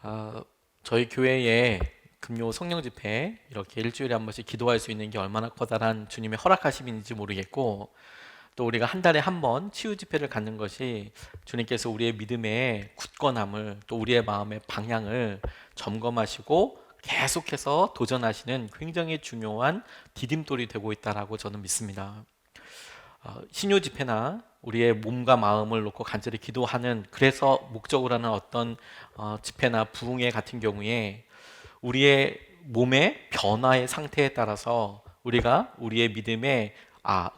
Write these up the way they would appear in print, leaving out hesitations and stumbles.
아, 저희 교회에 금요 성령 집회 이렇게 일주일에 한 번씩 기도할 수 있는 게 얼마나 커다란 주님의 허락하심인지 모르겠고, 또 우리가 한 달에 한 번 치유 집회를 갖는 것이 주님께서 우리의 믿음의 굳건함을, 또 우리의 마음의 방향을 점검하시고 계속해서 도전하시는 굉장히 중요한 디딤돌이 되고 있다라고 저는 믿습니다. 신유 집회나 우리의 몸과 마음을 놓고 간절히 기도하는, 그래서 목적으로 하는 어떤 집회나 부흥회 같은 경우에 우리의 몸의 변화의 상태에 따라서 우리가 우리의 믿음에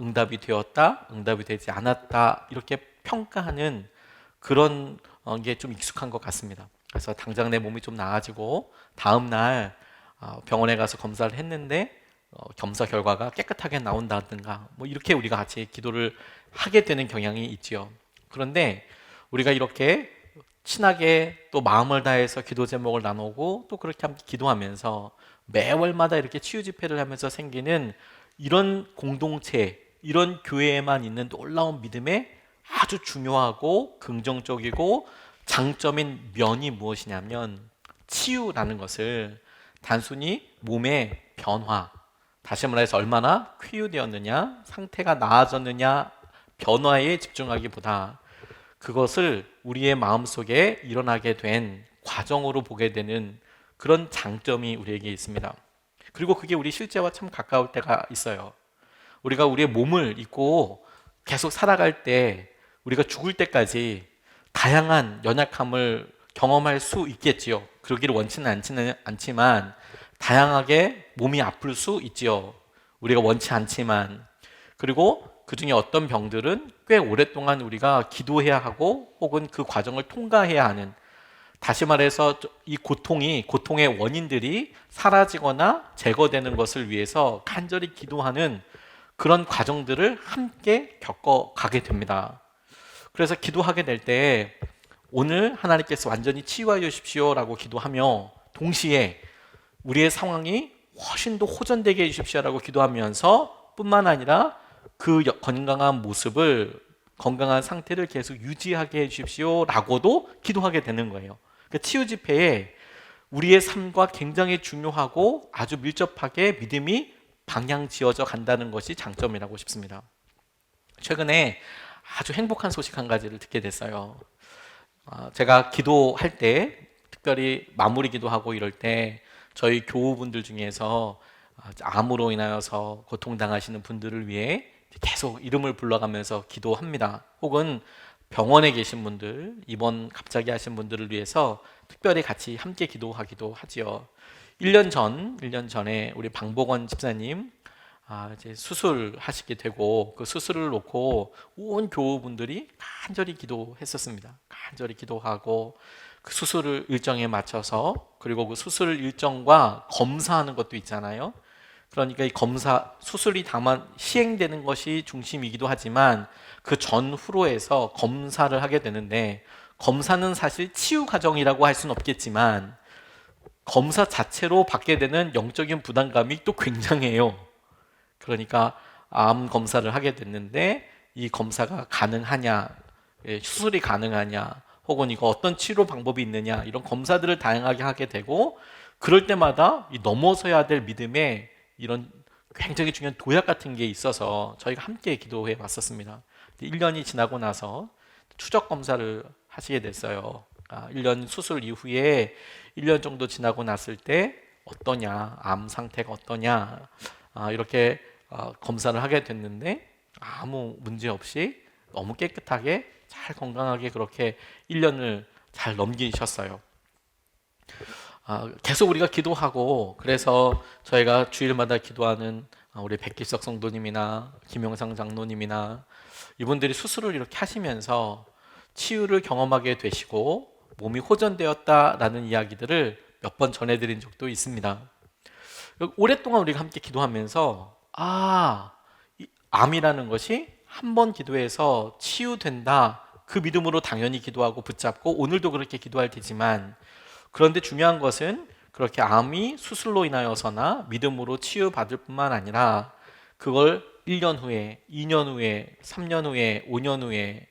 응답이 되었다, 응답이 되지 않았다, 이렇게 평가하는 그런 게 좀 익숙한 것 같습니다. 그래서 당장 내 몸이 좀 나아지고 다음 날 병원에 가서 검사를 했는데 검사 결과가 깨끗하게 나온다든가, 뭐 이렇게 우리가 같이 기도를 하게 되는 경향이 있지요. 그런데 우리가 이렇게 친하게 또 마음을 다해서 기도 제목을 나누고 또 그렇게 함께 기도하면서 매월마다 이렇게 치유 집회를 하면서 생기는 이런 공동체, 이런 교회에만 있는 놀라운 믿음의 아주 중요하고 긍정적이고 장점인 면이 무엇이냐면, 치유라는 것을 단순히 몸의 변화, 다시 말해서 얼마나 쾌유되었느냐, 상태가 나아졌느냐, 변화에 집중하기보다 그것을 우리의 마음속에 일어나게 된 과정으로 보게 되는 그런 장점이 우리에게 있습니다. 그리고 그게 우리 실제와 참 가까울 때가 있어요. 우리가 우리의 몸을 입고 계속 살아갈 때, 우리가 죽을 때까지 다양한 연약함을 경험할 수 있겠지요. 그러기를 원치는 않지만 다양하게 몸이 아플 수 있지요. 우리가 원치 않지만. 그리고 그 중에 어떤 병들은 꽤 오랫동안 우리가 기도해야 하고 혹은 그 과정을 통과해야 하는, 다시 말해서 이 고통의 원인들이 사라지거나 제거되는 것을 위해서 간절히 기도하는 그런 과정들을 함께 겪어가게 됩니다. 그래서 기도하게 될 때 오늘 하나님께서 완전히 치유하여 주십시오라고 기도하며, 동시에 우리의 상황이 훨씬 더 호전되게 해주십시오라고 기도하면서 뿐만 아니라 그 건강한 모습을, 건강한 상태를 계속 유지하게 해주십시오라고도 기도하게 되는 거예요. 그러니까 치유 집회에 우리의 삶과 굉장히 중요하고 아주 밀접하게 믿음이 방향 지어져 간다는 것이 장점이라고 싶습니다. 최근에 아주 행복한 소식 한 가지를 듣게 됐어요. 제가 기도할 때, 특별히 마무리 기도하고 이럴 때 저희 교우분들 중에서 암으로 인하여서 고통당하시는 분들을 위해 계속 이름을 불러가면서 기도합니다. 혹은 병원에 계신 분들, 입원 갑자기 하신 분들을 위해서 특별히 같이 함께 기도하기도 하지요. 1년 전에 우리 방복원 집사님 이제 수술하시게 되고, 그 수술을 놓고 온 교우분들이 간절히 기도했었습니다. 간절히 기도하고 그 수술 일정에 맞춰서, 그리고 그 수술 일정과 검사하는 것도 있잖아요. 그러니까 이 검사, 수술이 다만 시행되는 것이 중심이기도 하지만 그 전후로 해서 검사를 하게 되는데, 검사는 사실 치유 과정이라고 할 수는 없겠지만 검사 자체로 받게 되는 영적인 부담감이 또 굉장해요. 그러니까 암 검사를 하게 됐는데 이 검사가 가능하냐, 수술이 가능하냐, 혹은 이거 어떤 치료 방법이 있느냐, 이런 검사들을 다양하게 하게 되고, 그럴 때마다 이 넘어서야 될 믿음에 이런 굉장히 중요한 도약 같은 게 있어서 저희가 함께 기도해 왔었습니다. 1년이 지나고 나서 추적 검사를 하시게 됐어요. 1년 수술 이후에 1년 정도 지나고 났을 때 어떠냐, 암 상태가 어떠냐, 이렇게 검사를 하게 됐는데 아무 문제 없이 너무 깨끗하게 잘 건강하게 그렇게 1년을 잘 넘기셨어요. 계속 우리가 기도하고, 그래서 저희가 주일마다 기도하는 우리 백기석 성도님이나 김영상 장로님이나 이분들이 수술을 이렇게 하시면서 치유를 경험하게 되시고 몸이 호전되었다라는 이야기들을 몇 번 전해드린 적도 있습니다. 오랫동안 우리가 함께 기도하면서 이 암이라는 것이 한 번 기도해서 치유된다, 그 믿음으로 당연히 기도하고 붙잡고 오늘도 그렇게 기도할 테지만, 그런데 중요한 것은 그렇게 암이 수술로 인하여서나 믿음으로 치유받을 뿐만 아니라 그걸 1년 후에, 2년 후에, 3년 후에, 5년 후에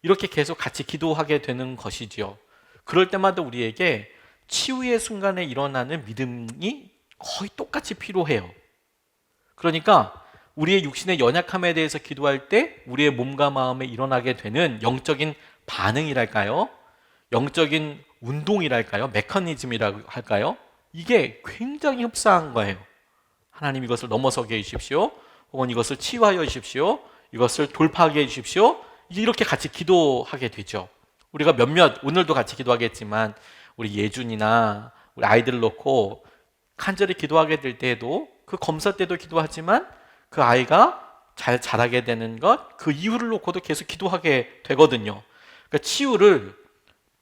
이렇게 계속 같이 기도하게 되는 것이지요. 그럴 때마다 우리에게 치유의 순간에 일어나는 믿음이 거의 똑같이 필요해요. 그러니까 우리의 육신의 연약함에 대해서 기도할 때 우리의 몸과 마음에 일어나게 되는 영적인 반응이랄까요? 영적인 운동이랄까요? 메커니즘이라고 할까요? 이게 굉장히 흡사한 거예요. 하나님 이것을 넘어서게 해주십시오. 혹은 이것을 치유하여 주십시오. 이것을 돌파하게 해주십시오. 이렇게 같이 기도하게 되죠. 우리가 오늘도 같이 기도하겠지만 우리 예준이나 우리 아이들을 놓고 간절히 기도하게 될 때에도 그 검사 때도 기도하지만 그 아이가 잘 자라게 되는 것, 그 이유를 놓고도 계속 기도하게 되거든요. 그러니까 치유를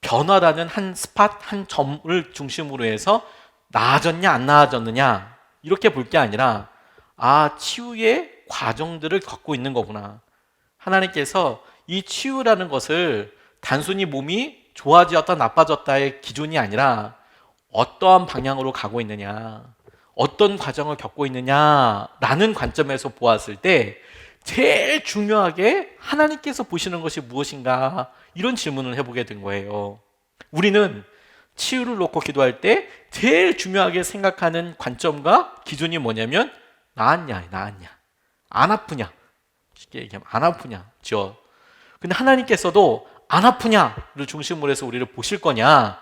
변화라는 한 스팟, 한 점을 중심으로 해서 나아졌냐 안 나아졌느냐 이렇게 볼 게 아니라 치유의 과정들을 겪고 있는 거구나. 하나님께서 이 치유라는 것을 단순히 몸이 좋아졌다 나빠졌다의 기준이 아니라 어떠한 방향으로 가고 있느냐, 어떤 과정을 겪고 있느냐라는 관점에서 보았을 때 제일 중요하게 하나님께서 보시는 것이 무엇인가, 이런 질문을 해보게 된 거예요. 우리는 치유를 놓고 기도할 때 제일 중요하게 생각하는 관점과 기준이 뭐냐면 나았냐 안 아프냐, 쉽게 얘기하면 안 아프냐죠. 근데 하나님께서도 안 아프냐를 중심으로 해서 우리를 보실 거냐?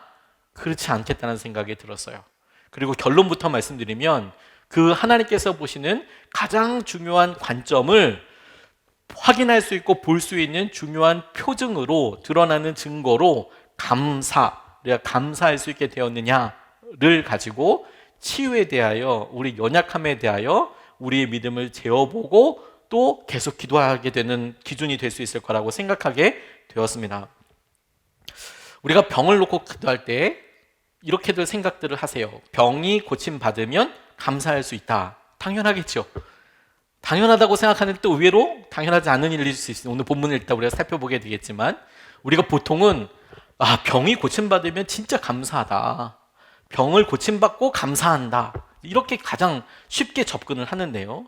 그렇지 않겠다는 생각이 들었어요. 그리고 결론부터 말씀드리면 그 하나님께서 보시는 가장 중요한 관점을 확인할 수 있고 볼 수 있는 중요한 표징으로 드러나는 증거로 우리가 감사할 수 있게 되었느냐를 가지고 치유에 대하여, 우리 연약함에 대하여 우리의 믿음을 재어보고 또 계속 기도하게 되는 기준이 될 수 있을 거라고 생각하게 되었습니다. 우리가 병을 놓고 기도할 때 이렇게들 생각들을 하세요. 병이 고침받으면 감사할 수 있다. 당연하겠죠. 당연하다고 생각하는 또 의외로 당연하지 않은 일일 수 있어요. 오늘 본문을 읽다 우리가 살펴보게 되겠지만 우리가 보통은 병이 고침받으면 진짜 감사하다. 병을 고침받고 감사한다. 이렇게 가장 쉽게 접근을 하는데요.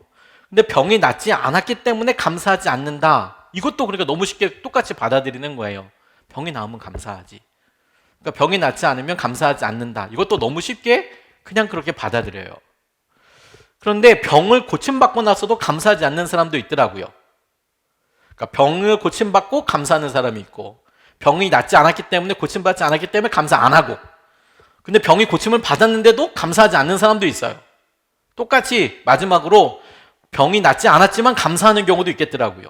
근데 병이 낫지 않았기 때문에 감사하지 않는다. 이것도 그러니까 너무 쉽게 똑같이 받아들이는 거예요. 병이 나으면 감사하지. 그러니까 병이 낫지 않으면 감사하지 않는다. 이것도 너무 쉽게 그냥 그렇게 받아들여요. 그런데 병을 고침받고 나서도 감사하지 않는 사람도 있더라고요. 그러니까 병을 고침받고 감사하는 사람이 있고, 병이 낫지 않았기 때문에, 고침받지 않았기 때문에 감사 안 하고, 근데 병이 고침을 받았는데도 감사하지 않는 사람도 있어요. 똑같이 마지막으로 병이 낫지 않았지만 감사하는 경우도 있겠더라고요.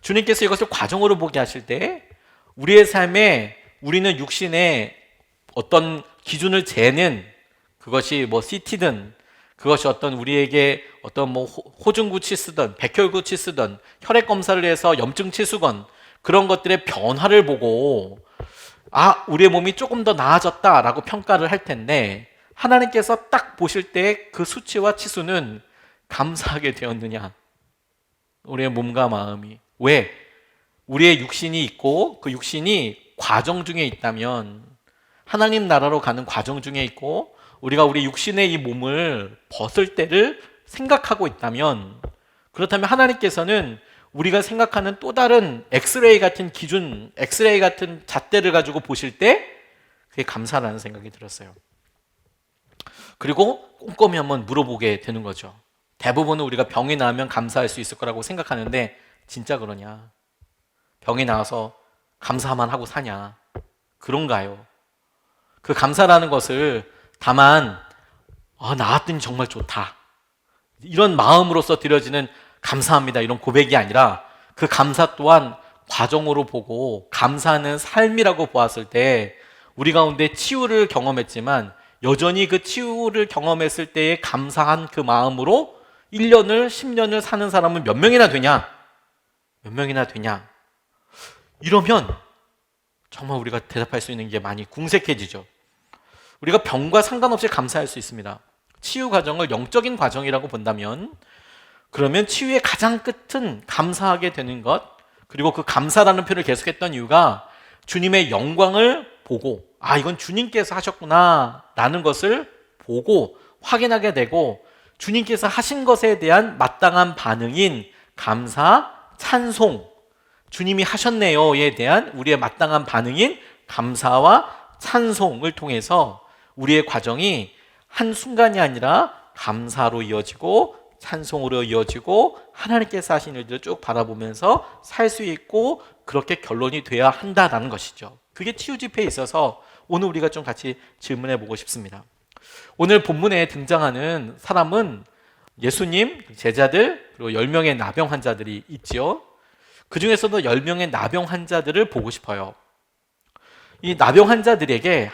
주님께서 이것을 과정으로 보게 하실 때 우리의 삶에 우리는 육신의 어떤 기준을 재는, 그것이 CT든 그것이 어떤 우리에게 어떤 호중구치 쓰든 백혈구치 쓰든 혈액 검사를 해서 염증치 수건, 그런 것들의 변화를 보고 우리의 몸이 조금 더 나아졌다라고 평가를 할 텐데, 하나님께서 딱 보실 때 그 수치와 치수는 감사하게 되었느냐? 우리의 몸과 마음이. 왜? 우리의 육신이 있고 그 육신이 과정 중에 있다면, 하나님 나라로 가는 과정 중에 있고 우리가 우리 육신의 이 몸을 벗을 때를 생각하고 있다면, 그렇다면 하나님께서는 우리가 생각하는 또 다른 엑스레이 같은 기준, 엑스레이 같은 잣대를 가지고 보실 때 그게 감사라는 생각이 들었어요. 그리고 꼼꼼히 한번 물어보게 되는 거죠. 대부분은 우리가 병이 나으면 감사할 수 있을 거라고 생각하는데 진짜 그러냐? 병이 나와서 감사만 하고 사냐? 그런가요? 그 감사라는 것을 다만 나았더니 정말 좋다, 이런 마음으로서 드려지는 감사합니다, 이런 고백이 아니라, 그 감사 또한 과정으로 보고 감사하는 삶이라고 보았을 때 우리 가운데 치유를 경험했지만 여전히 그 치유를 경험했을 때의 감사한 그 마음으로 1년을 10년을 사는 사람은 몇 명이나 되냐? 몇 명이나 되냐? 이러면 정말 우리가 대답할 수 있는 게 많이 궁색해지죠. 우리가 병과 상관없이 감사할 수 있습니다. 치유 과정을 영적인 과정이라고 본다면, 그러면 치유의 가장 끝은 감사하게 되는 것, 그리고 그 감사라는 표현을 계속했던 이유가 주님의 영광을 보고 이건 주님께서 하셨구나 라는 것을 보고 확인하게 되고, 주님께서 하신 것에 대한 마땅한 반응인 감사, 찬송, 주님이 하셨네요에 대한 우리의 마땅한 반응인 감사와 찬송을 통해서 우리의 과정이 한순간이 아니라 감사로 이어지고 찬송으로 이어지고 하나님께서 하신 일들을 쭉 바라보면서 살 수 있고 그렇게 결론이 돼야 한다라는 것이죠. 그게 치유 집회에 있어서 오늘 우리가 좀 같이 질문해 보고 싶습니다. 오늘 본문에 등장하는 사람은 예수님, 제자들, 그리고 10명의 나병 환자들이 있지요. 그 중에서도 10명의 나병 환자들을 보고 싶어요. 이 나병 환자들에게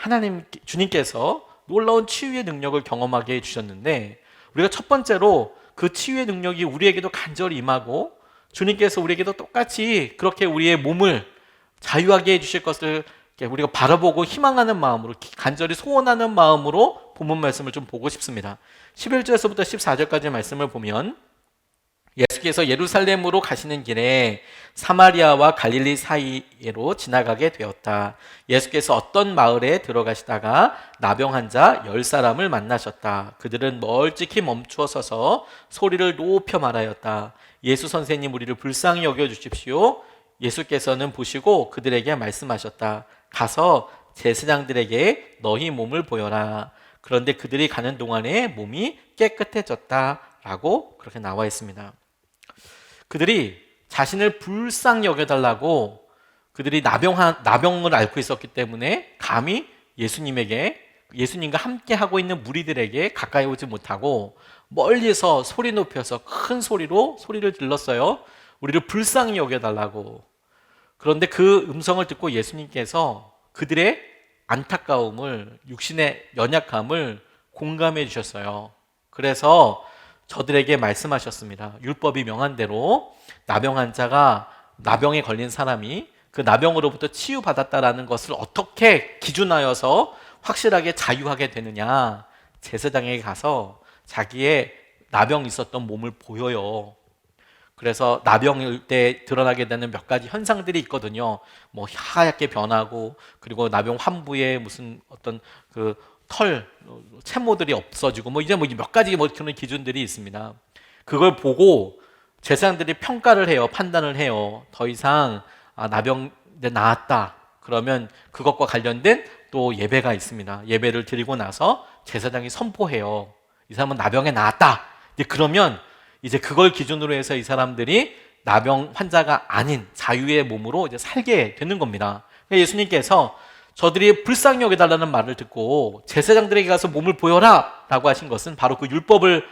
주님께서 놀라운 치유의 능력을 경험하게 해주셨는데, 우리가 첫 번째로 그 치유의 능력이 우리에게도 간절히 임하고 주님께서 우리에게도 똑같이 그렇게 우리의 몸을 자유하게 해주실 것을 우리가 바라보고 희망하는 마음으로, 간절히 소원하는 마음으로 본문 말씀을 좀 보고 싶습니다. 11절에서부터 14절까지 말씀을 보면, 예수께서 예루살렘으로 가시는 길에 사마리아와 갈릴리 사이로 지나가게 되었다. 예수께서 어떤 마을에 들어가시다가 나병 환자 10사람을 만나셨다. 그들은 멀찍이 멈추어 서서 소리를 높여 말하였다. 예수 선생님, 우리를 불쌍히 여겨주십시오. 예수께서는 보시고 그들에게 말씀하셨다. 가서 제사장들에게 너희 몸을 보여라. 그런데 그들이 가는 동안에 몸이 깨끗해졌다 라고 그렇게 나와 있습니다. 그들이 자신을 불쌍히 여겨달라고, 그들이 나병을 앓고 있었기 때문에 감히 예수님과 함께 하고 있는 무리들에게 가까이 오지 못하고 멀리서 소리 높여서 큰 소리로 소리를 질렀어요. 우리를 불쌍히 여겨달라고. 그런데 그 음성을 듣고 예수님께서 그들의 안타까움을, 육신의 연약함을 공감해 주셨어요. 그래서 저들에게 말씀하셨습니다. 율법이 명한 대로 나병 환자가, 나병에 걸린 사람이 그 나병으로부터 치유받았다라는 것을 어떻게 기준하여서 확실하게 자유하게 되느냐, 제사장에게 가서 자기의 나병 있었던 몸을 보여요. 그래서 나병일 때 드러나게 되는 몇 가지 현상들이 있거든요. 뭐 하얗게 변하고, 그리고 나병 환부에 무슨 어떤 그 채모들이 없어지고, 이제 몇 가지 그런 기준들이 있습니다. 그걸 보고 제사장들이 평가를 해요. 판단을 해요. 더 이상 나병 나았다. 그러면 그것과 관련된 또 예배가 있습니다. 예배를 드리고 나서 제사장이 선포해요. 이 사람은 나병에 나았다. 그러면 이제 그걸 기준으로 해서 이 사람들이 나병 환자가 아닌 자유의 몸으로 이제 살게 되는 겁니다. 예수님께서 저들이 불쌍히 여겨달라는 말을 듣고 제사장들에게 가서 몸을 보여라 라고 하신 것은 바로 그 율법을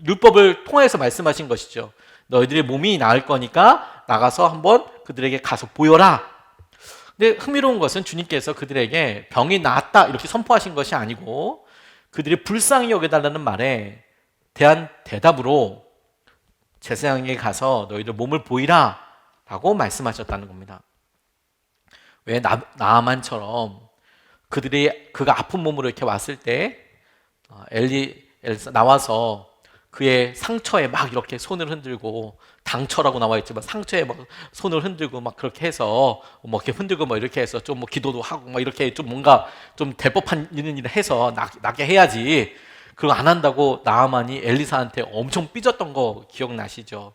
율법을 통해서 말씀하신 것이죠. 너희들의 몸이 나을 거니까 나가서 한번 그들에게 가서 보여라. 근데 흥미로운 것은 주님께서 그들에게 병이 나았다 이렇게 선포하신 것이 아니고, 그들이 불쌍히 여겨달라는 말에 대한 대답으로 제사장에게 가서 너희들 몸을 보이라 라고 말씀하셨다는 겁니다. 왜 나아만처럼 그가 아픈 몸으로 이렇게 왔을 때 엘사 나와서 그의 상처에 막 이렇게 손을 흔들고, 당처라고 나와 있지만 상처에 막 손을 흔들고 막 그렇게 해서 이렇게 흔들고 이렇게 해서 좀 기도도 하고 이렇게 좀 뭔가 좀 대법한 일을 해서 낫게 해야지. 그거 안 한다고 나아만이 엘리사한테 엄청 삐졌던 거 기억나시죠?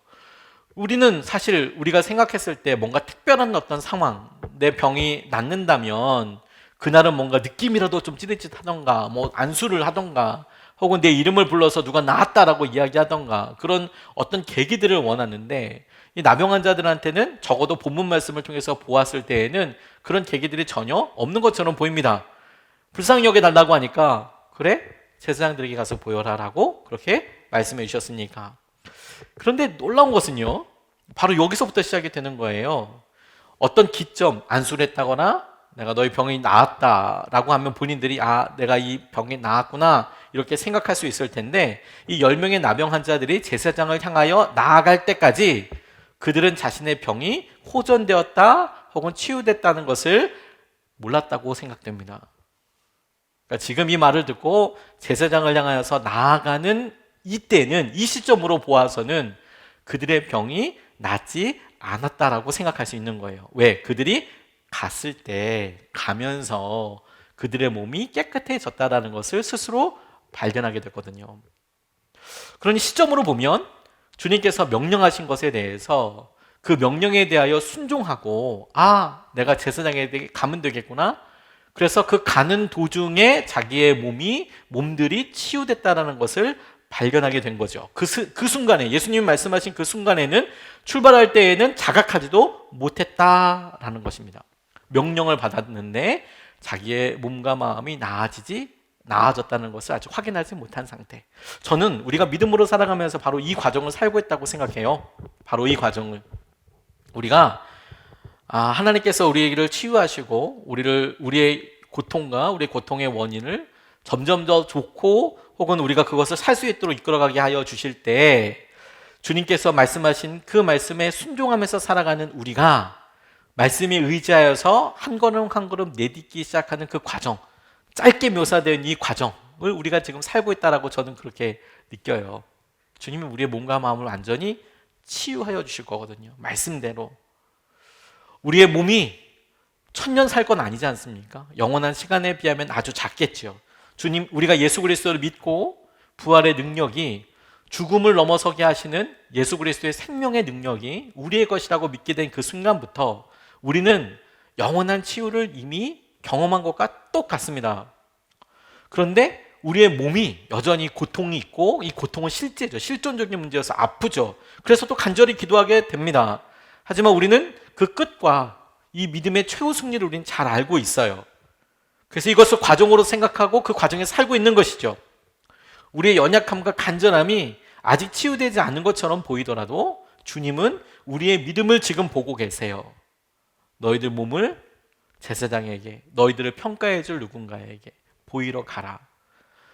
우리는 사실 우리가 생각했을 때 뭔가 특별한 어떤 상황, 내 병이 낫는다면 그날은 뭔가 느낌이라도 좀 찌릿찌릿하던가, 안수를 하던가, 혹은 내 이름을 불러서 누가 나았다라고 이야기하던가, 그런 어떤 계기들을 원하는데, 이 나병 환자들한테는 적어도 본문 말씀을 통해서 보았을 때에는 그런 계기들이 전혀 없는 것처럼 보입니다. 불쌍히 여겨달라고 하니까 그래? 제사장들에게 가서 보여라라고 그렇게 말씀해 주셨으니까. 그런데 놀라운 것은요, 바로 여기서부터 시작이 되는 거예요. 어떤 기점, 안수를 했다거나 내가 너희 병이 나았다라고 하면 본인들이 내가 이 병이 나았구나 이렇게 생각할 수 있을 텐데, 이 10명의 나병 환자들이 제사장을 향하여 나아갈 때까지 그들은 자신의 병이 호전되었다 혹은 치유됐다는 것을 몰랐다고 생각됩니다. 그러니까 지금 이 말을 듣고 제사장을 향하여서 나아가는 이때는, 이 시점으로 보아서는 그들의 병이 낫지 않았다라고 생각할 수 있는 거예요. 왜? 그들이 갔을 때, 가면서 그들의 몸이 깨끗해졌다라는 것을 스스로 발견하게 됐거든요. 그러니 시점으로 보면 주님께서 명령하신 것에 대해서 그 명령에 대하여 순종하고, 내가 제사장에게 가면 되겠구나, 그래서 그 가는 도중에 자기의 몸들이 치유됐다라는 것을 발견하게 된 거죠. 그 순간에, 예수님이 말씀하신 그 순간에는, 출발할 때에는 자각하지도 못했다라는 것입니다. 명령을 받았는데 자기의 몸과 마음이 나아졌다는 것을 아직 확인하지 못한 상태. 저는 우리가 믿음으로 살아가면서 바로 이 과정을 살고 있다고 생각해요. 바로 이 과정을. 우리가 하나님께서 우리를 치유하시고 우리의 고통과 우리의 고통의 원인을 점점 더 좋고 혹은 우리가 그것을 살 수 있도록 이끌어가게 하여 주실 때, 주님께서 말씀하신 그 말씀에 순종하면서 살아가는 우리가 말씀에 의지하여서 한 걸음 한 걸음 내딛기 시작하는 그 과정, 짧게 묘사된 이 과정을 우리가 지금 살고 있다라고 저는 그렇게 느껴요. 주님이 우리의 몸과 마음을 완전히 치유하여 주실 거거든요. 말씀대로. 우리의 몸이 천년 살 건 아니지 않습니까? 영원한 시간에 비하면 아주 작겠죠. 주님, 우리가 예수 그리스도를 믿고 부활의 능력이, 죽음을 넘어서게 하시는 예수 그리스도의 생명의 능력이 우리의 것이라고 믿게 된 그 순간부터 우리는 영원한 치유를 이미 경험한 것과 똑같습니다. 그런데 우리의 몸이 여전히 고통이 있고, 이 고통은 실제죠. 실존적인 문제여서 아프죠. 그래서 또 간절히 기도하게 됩니다. 하지만 우리는 그 끝과 이 믿음의 최후 승리를 우리는 잘 알고 있어요. 그래서 이것을 과정으로 생각하고 그 과정에 살고 있는 것이죠. 우리의 연약함과 간절함이 아직 치유되지 않는 것처럼 보이더라도 주님은 우리의 믿음을 지금 보고 계세요. 너희들 몸을 제사장에게, 너희들을 평가해 줄 누군가에게 보이러 가라.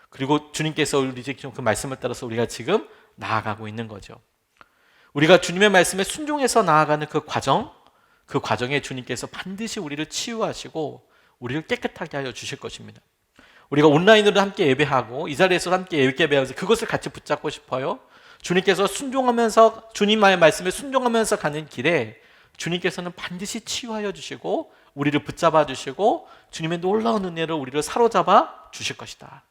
그리고 주님께서 우리 지금 그 말씀을 따라서 우리가 지금 나아가고 있는 거죠. 우리가 주님의 말씀에 순종해서 나아가는 그 과정에 주님께서 반드시 우리를 치유하시고 우리를 깨끗하게 하여 주실 것입니다. 우리가 온라인으로 함께 예배하고 이 자리에서 함께 예배하면서 그것을 같이 붙잡고 싶어요. 주님께서 순종하면서, 주님의 말씀에 순종하면서 가는 길에 주님께서는 반드시 치유하여 주시고 우리를 붙잡아 주시고 주님의 놀라운 은혜로 우리를 사로잡아 주실 것이다.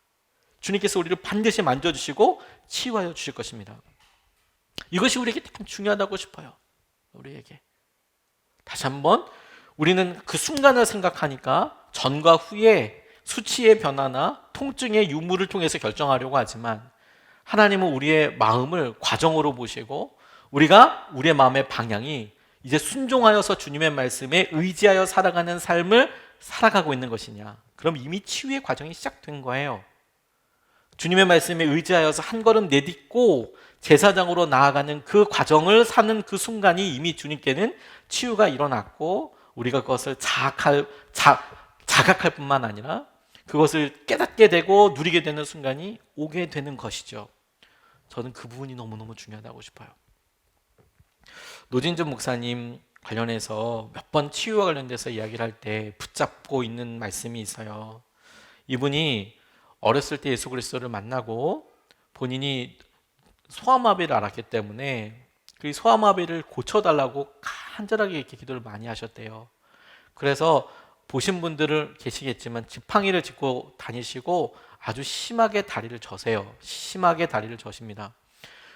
주님께서 우리를 반드시 만져주시고 치유하여 주실 것입니다. 이것이 우리에게 참 중요하다고 싶어요. 우리에게 다시 한번, 우리는 그 순간을 생각하니까 전과 후에 수치의 변화나 통증의 유무를 통해서 결정하려고 하지만, 하나님은 우리의 마음을 과정으로 보시고 우리의 마음의 방향이 이제 순종하여서 주님의 말씀에 의지하여 살아가는 삶을 살아가고 있는 것이냐, 그럼 이미 치유의 과정이 시작된 거예요. 주님의 말씀에 의지하여서 한 걸음 내딛고 제사장으로 나아가는 그 과정을 사는 그 순간이 이미 주님께는 치유가 일어났고, 우리가 그것을 자각할 뿐만 아니라 그것을 깨닫게 되고 누리게 되는 순간이 오게 되는 것이죠. 저는 그 부분이 너무너무 중요하다고 싶어요. 노진준 목사님 관련해서 몇 번 치유와 관련돼서 이야기를 할 때 붙잡고 있는 말씀이 있어요. 이분이 어렸을 때 예수 그리스도를 만나고 본인이 소아마비를 앓았기 때문에 그 소아마비를 고쳐달라고 간절하게 이렇게 기도를 많이 하셨대요. 그래서 보신 분들은 계시겠지만 지팡이를 짚고 다니시고 아주 심하게 다리를 저세요. 심하게 다리를 저십니다.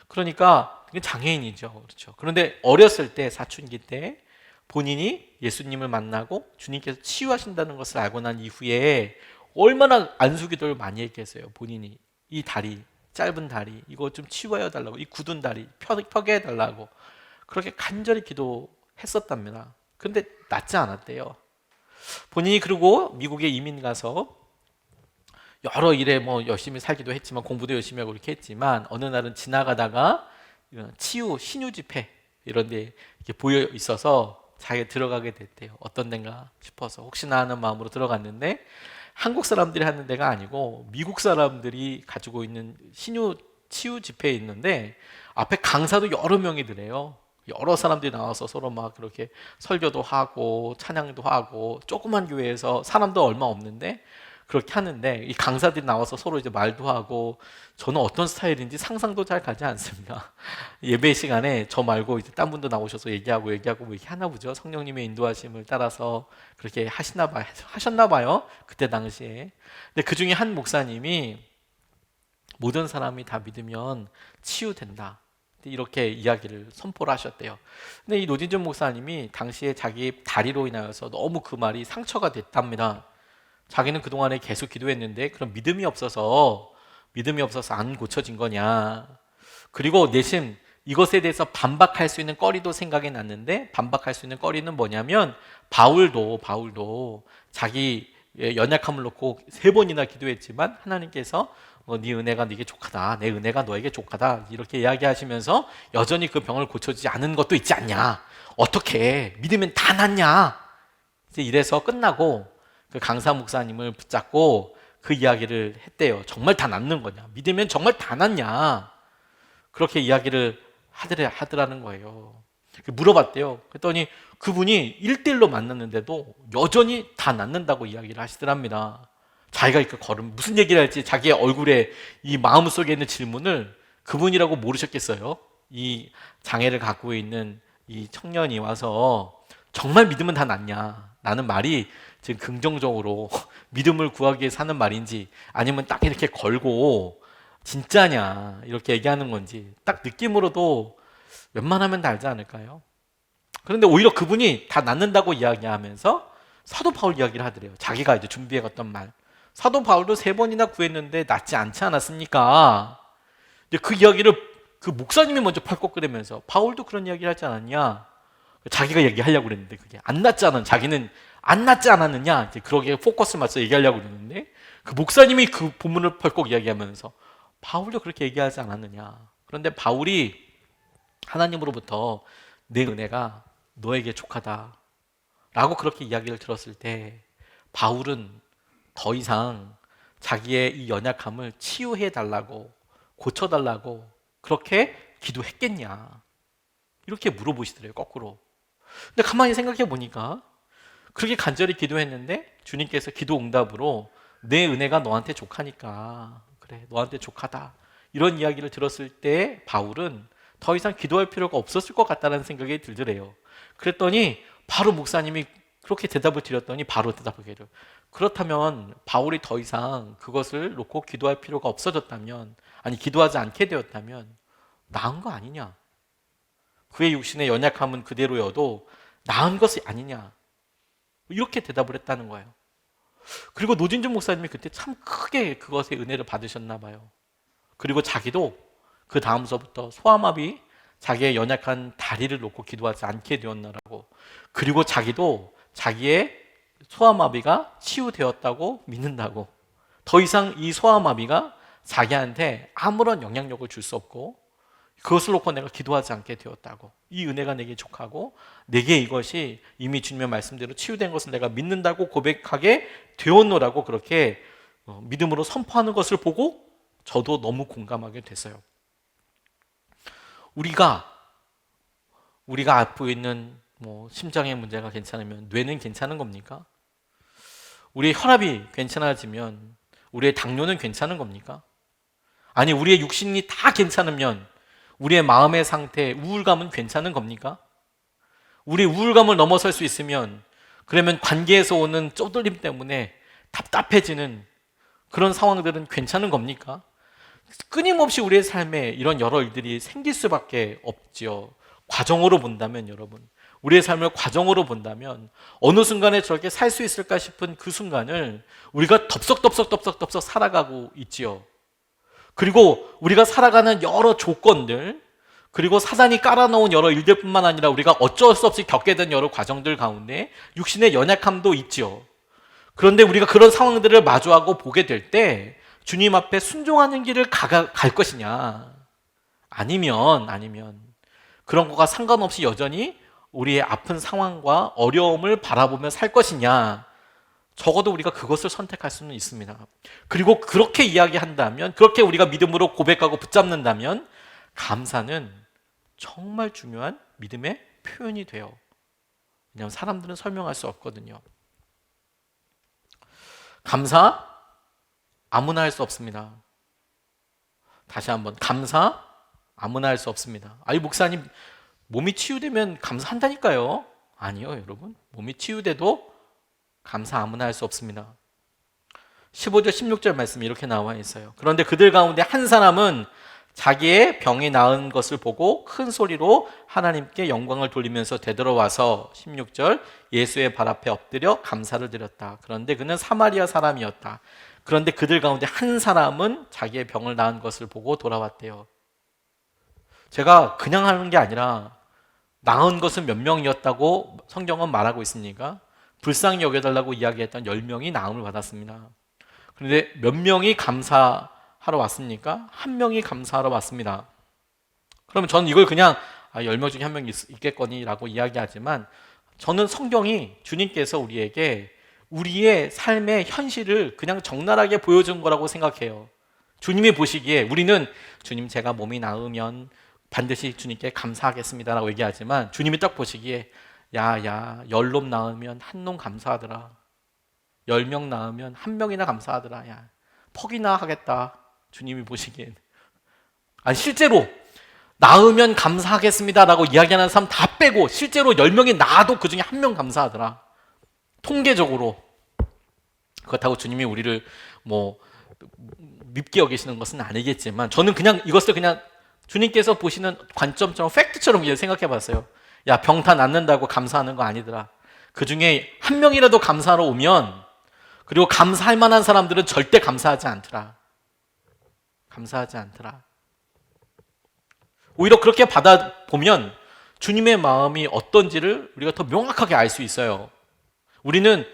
그러니까 장애인이죠. 그렇죠. 그런데 어렸을 때, 사춘기 때 본인이 예수님을 만나고 주님께서 치유하신다는 것을 알고 난 이후에 얼마나 안수기도를 많이 했겠어요. 본인이 이 다리, 짧은 다리 이거 좀 치유하여 달라고, 이 굳은 다리 펴게 해달라고 그렇게 간절히 기도했었답니다. 그런데 낫지 않았대요. 본인이 그리고 미국에 이민 가서 여러 일에 열심히 살기도 했지만, 공부도 열심히 하고 이렇게 했지만, 어느 날은 지나가다가 치유 신유 집회 이런 데 이렇게 보여 있어서 자기가 들어가게 됐대요. 어떤 데인가 싶어서 혹시나 하는 마음으로 들어갔는데, 한국 사람들이 하는 데가 아니고 미국 사람들이 가지고 있는 치유 집회에 있는데, 앞에 강사도 여러 명이더래요. 여러 사람들이 나와서 서로 막 그렇게 설교도 하고 찬양도 하고, 조그만 교회에서 사람도 얼마 없는데 그렇게 하는데 이 강사들이 나와서 서로 이제 말도 하고, 저는 어떤 스타일인지 상상도 잘 가지 않습니다. 예배 시간에 저 말고 이제 딴 분도 나오셔서 얘기하고 뭐 이렇게 하나 보죠. 성령님의 인도하심을 따라서 그렇게 하셨나 봐요. 그때 당시에. 근데 그 중에 한 목사님이 모든 사람이 다 믿으면 치유된다, 이렇게 이야기를 선포를 하셨대요. 근데 이 노진준 목사님이 당시에 자기 다리로 인하여서 너무 그 말이 상처가 됐답니다. 자기는 그동안에 계속 기도했는데 그럼 믿음이 없어서 안 고쳐진 거냐. 그리고 내심 이것에 대해서 반박할 수 있는 거리도 생각이 났는데, 반박할 수 있는 거리는 뭐냐면 바울도 자기 연약함을 놓고 3번이나 기도했지만 하나님께서 네 은혜가 네게 족하다, 내 은혜가 너에게 족하다 이렇게 이야기하시면서 여전히 그 병을 고쳐주지 않은 것도 있지 않냐. 어떻게 믿으면 다 낫냐. 이제 이래서 끝나고 그 강사 목사님을 붙잡고 그 이야기를 했대요. 정말 다 낫는 거냐, 믿으면 정말 다 낫냐, 그렇게 이야기를 하더라는 거예요. 물어봤대요. 그랬더니 그분이 1대1로 만났는데도 여전히 다 낫는다고 이야기를 하시더랍니다. 자기가 이렇게 무슨 얘기를 할지 자기의 얼굴에 이 마음속에 있는 질문을 그분이라고 모르셨겠어요. 이 장애를 갖고 있는 이 청년이 와서 정말 믿으면 다 낫냐 라는 말이 지금 긍정적으로 믿음을 구하기 위해서 하는 말인지, 아니면 딱 이렇게 걸고 진짜냐 이렇게 얘기하는 건지 딱 느낌으로도 웬만하면 다 알지 않을까요? 그런데 오히려 그분이 다 낫는다고 이야기하면서 사도 바울 이야기를 하더래요. 자기가 이제 준비해갔던 말. 사도 바울도 3번이나 구했는데 낫지 않지 않았습니까? 이제 그 이야기를 그 목사님이 먼저 펄컥거리면서 바울도 그런 이야기를 하지 않았냐? 자기가 얘기하려고 그랬는데 그게 안 낫지 않은, 자기는 안 낫지 않았느냐? 이제 그러게 포커스 맞춰 얘기하려고 그랬는데 그 목사님이 그 본문을 펄컥 이야기하면서 바울도 그렇게 얘기하지 않았느냐? 그런데 바울이 하나님으로부터 내 은혜가 너에게 족하다 라고 그렇게 이야기를 들었을 때 바울은 더 이상 자기의 이 연약함을 치유해 달라고, 고쳐달라고 그렇게 기도했겠냐 이렇게 물어보시더래요, 거꾸로. 근데 가만히 생각해 보니까 그렇게 간절히 기도했는데 주님께서 기도 응답으로 내 은혜가 너한테 족하니까 그래, 너한테 족하다 이런 이야기를 들었을 때 바울은 더 이상 기도할 필요가 없었을 것 같다는 생각이 들더래요. 그랬더니 바로 목사님이 그렇게 대답을 드렸더니 바로 대답하게 돼요. 그렇다면 바울이 더 이상 그것을 놓고 기도할 필요가 없어졌다면, 아니 기도하지 않게 되었다면 나은 거 아니냐, 그의 육신의 연약함은 그대로여도 나은 것이 아니냐, 이렇게 대답을 했다는 거예요. 그리고 노진준 목사님이 그때 참 크게 그것의 은혜를 받으셨나 봐요. 그리고 자기도 그 다음서부터 소아마비, 자기의 연약한 다리를 놓고 기도하지 않게 되었나라고, 그리고 자기도 자기의 소아마비가 치유되었다고 믿는다고, 더 이상 이 소아마비가 자기한테 아무런 영향력을 줄 수 없고 그것을 놓고 내가 기도하지 않게 되었다고, 이 은혜가 내게 족하고 내게 이것이 이미 주님의 말씀대로 치유된 것을 내가 믿는다고 고백하게 되었노라고 그렇게 믿음으로 선포하는 것을 보고 저도 너무 공감하게 됐어요. 우리가 갖고 있는 심장의 문제가 괜찮으면 뇌는 괜찮은 겁니까? 우리의 혈압이 괜찮아지면 우리의 당뇨는 괜찮은 겁니까? 아니, 우리의 육신이 다 괜찮으면 우리의 마음의 상태, 우울감은 괜찮은 겁니까? 우리 우울감을 넘어설 수 있으면 그러면 관계에서 오는 쪼들림 때문에 답답해지는 그런 상황들은 괜찮은 겁니까? 끊임없이 우리의 삶에 이런 여러 일들이 생길 수밖에 없지요. 과정으로 본다면, 여러분, 우리의 삶을 과정으로 본다면 어느 순간에 저렇게 살 수 있을까 싶은 그 순간을 우리가 덥석덥석 살아가고 있지요. 그리고 우리가 살아가는 여러 조건들, 그리고 사단이 깔아놓은 여러 일들뿐만 아니라 우리가 어쩔 수 없이 겪게 된 여러 과정들 가운데 육신의 연약함도 있지요. 그런데 우리가 그런 상황들을 마주하고 보게 될 때 주님 앞에 순종하는 길을 갈 것이냐, 아니면 그런 것과 상관없이 여전히 우리의 아픈 상황과 어려움을 바라보며 살 것이냐, 적어도 우리가 그것을 선택할 수는 있습니다. 그리고 그렇게 이야기한다면, 그렇게 우리가 믿음으로 고백하고 붙잡는다면 감사는 정말 중요한 믿음의 표현이 돼요. 왜냐하면 사람들은 설명할 수 없거든요. 감사 아무나 할 수 없습니다. 다시 한번, 감사 아무나 할 수 없습니다. 아니, 목사님 몸이 치유되면 감사한다니까요. 아니요, 여러분, 몸이 치유돼도 감사 아무나 할 수 없습니다. 15절 16절 말씀이 이렇게 나와 있어요. 그런데 그들 가운데 한 사람은 자기의 병이 나은 것을 보고 큰 소리로 하나님께 영광을 돌리면서 되돌아와서 16절 예수의 발 앞에 엎드려 감사를 드렸다. 그런데 그는 사마리아 사람이었다. 그런데 그들 가운데 한 사람은 자기의 병을 나은 것을 보고 돌아왔대요. 제가 그냥 하는 게 아니라 나은 것은 몇 명이었다고 성경은 말하고 있습니까? 불쌍히 여겨달라고 이야기했던 10명이 나음을 받았습니다. 그런데 몇 명이 감사하러 왔습니까? 한 명이 감사하러 왔습니다. 그러면 저는 이걸 그냥 10명 중에 한 명이 있겠거니라고 이야기하지만 저는 성경이 주님께서 우리에게 우리의 삶의 현실을 그냥 적나라하게 보여준 거라고 생각해요. 주님이 보시기에 우리는 주님 제가 몸이 나으면 반드시 주님께 감사하겠습니다라고 얘기하지만 주님이 딱 보시기에 야 10놈 낳으면 한 놈 감사하더라. 10명 낳으면 한 명이나 감사하더라. 야 퍽이나 하겠다. 주님이 보시기엔. 아니 실제로 낳으면 감사하겠습니다라고 이야기하는 사람 다 빼고 실제로 10명이 낳아도 그 중에 한 명 감사하더라. 통계적으로. 그렇다고 주님이 우리를 뭐 밉게 여기시는 것은 아니겠지만 저는 그냥 이것을 그냥 주님께서 보시는 관점처럼 팩트처럼 생각해 봤어요. 야, 병 다 낫는다고 감사하는 거 아니더라. 그 중에 한 명이라도 감사하러 오면 그리고 감사할 만한 사람들은 절대 감사하지 않더라. 감사하지 않더라. 오히려 그렇게 받아보면 주님의 마음이 어떤지를 우리가 더 명확하게 알 수 있어요. 우리는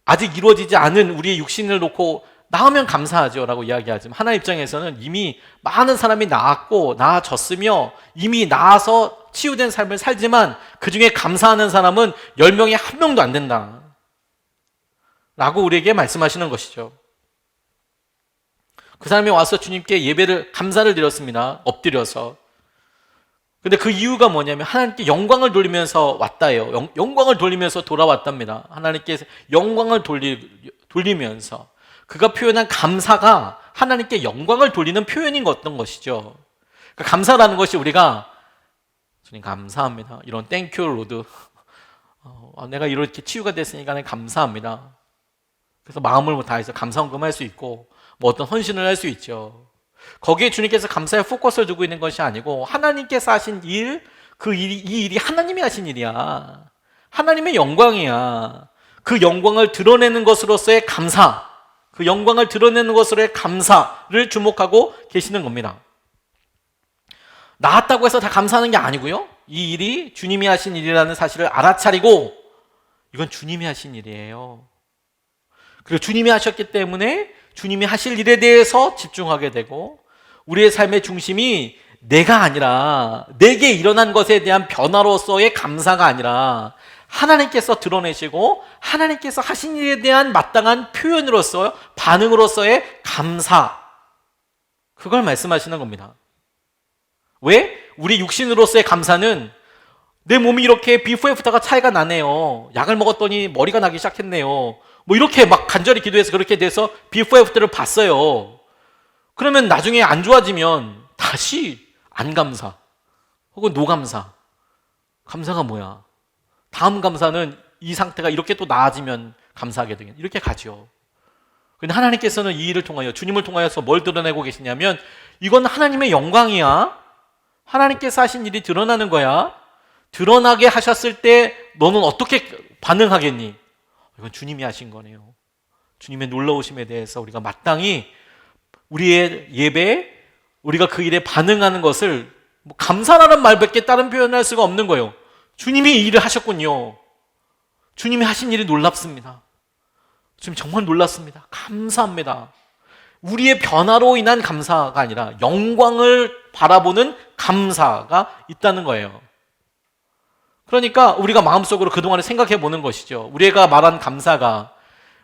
아직 이루어지지 않은 우리의 육신을 놓고 낳으면 감사하죠 라고 이야기하지만 하나님 입장에서는 이미 많은 사람이 낳았고 나아졌으며 이미 나아서 치유된 삶을 살지만 그 중에 감사하는 사람은 10명에 한 명도 안 된다 라고 우리에게 말씀하시는 것이죠. 그 사람이 와서 주님께 예배를 감사를 드렸습니다. 엎드려서. 근데 그 이유가 뭐냐면 하나님께 영광을 돌리면서 왔다예요. 영광을 돌리면서 돌아왔답니다. 하나님께 영광을 돌리면서 그가 표현한 감사가 하나님께 영광을 돌리는 표현인 어떤 것이죠. 그러니까 감사라는 것이 우리가 주님 감사합니다. 이런 땡큐 로드 내가 이렇게 치유가 됐으니까 감사합니다. 그래서 마음을 다해서 감사헌금 할 수 있고 뭐 어떤 헌신을 할 수 있죠. 거기에 주님께서 감사에 포커스를 두고 있는 것이 아니고 하나님께서 하신 일, 이 일이 하나님이 하신 일이야. 하나님의 영광이야. 그 영광을 드러내는 것으로서의 감사, 그 영광을 드러내는 것으로의 감사를 주목하고 계시는 겁니다. 나았다고 해서 다 감사하는 게 아니고요. 이 일이 주님이 하신 일이라는 사실을 알아차리고 이건 주님이 하신 일이에요. 그리고 주님이 하셨기 때문에 주님이 하실 일에 대해서 집중하게 되고 우리의 삶의 중심이 내가 아니라 내게 일어난 것에 대한 변화로서의 감사가 아니라 하나님께서 드러내시고 하나님께서 하신 일에 대한 마땅한 표현으로서 반응으로서의 감사, 그걸 말씀하시는 겁니다. 왜? 우리 육신으로서의 감사는 내 몸이 이렇게 비포 애프터가 차이가 나네요. 약을 먹었더니 머리가 나기 시작했네요. 뭐 이렇게 막 간절히 기도해서 그렇게 돼서 비포 애프터를 봤어요. 그러면 나중에 안 좋아지면 다시 안 감사 혹은 노감사. 감사가 뭐야? 다음 감사는 이 상태가 이렇게 또 나아지면 감사하게 되겠네. 이렇게 가죠. 근데 하나님께서는 이 일을 통하여 주님을 통하여서 뭘 드러내고 계시냐면 이건 하나님의 영광이야. 하나님께서 하신 일이 드러나는 거야. 드러나게 하셨을 때 너는 어떻게 반응하겠니? 이건 주님이 하신 거네요. 주님의 놀라우심에 대해서 우리가 마땅히 우리의 예배에 우리가 그 일에 반응하는 것을 감사라는 말밖에 다른 표현을 할 수가 없는 거예요. 주님이 이 일을 하셨군요. 주님이 하신 일이 놀랍습니다. 주님 정말 놀랐습니다. 감사합니다. 우리의 변화로 인한 감사가 아니라 영광을 바라보는 감사가 있다는 거예요. 그러니까 우리가 마음속으로 그동안에 생각해 보는 것이죠. 우리가 말한 감사가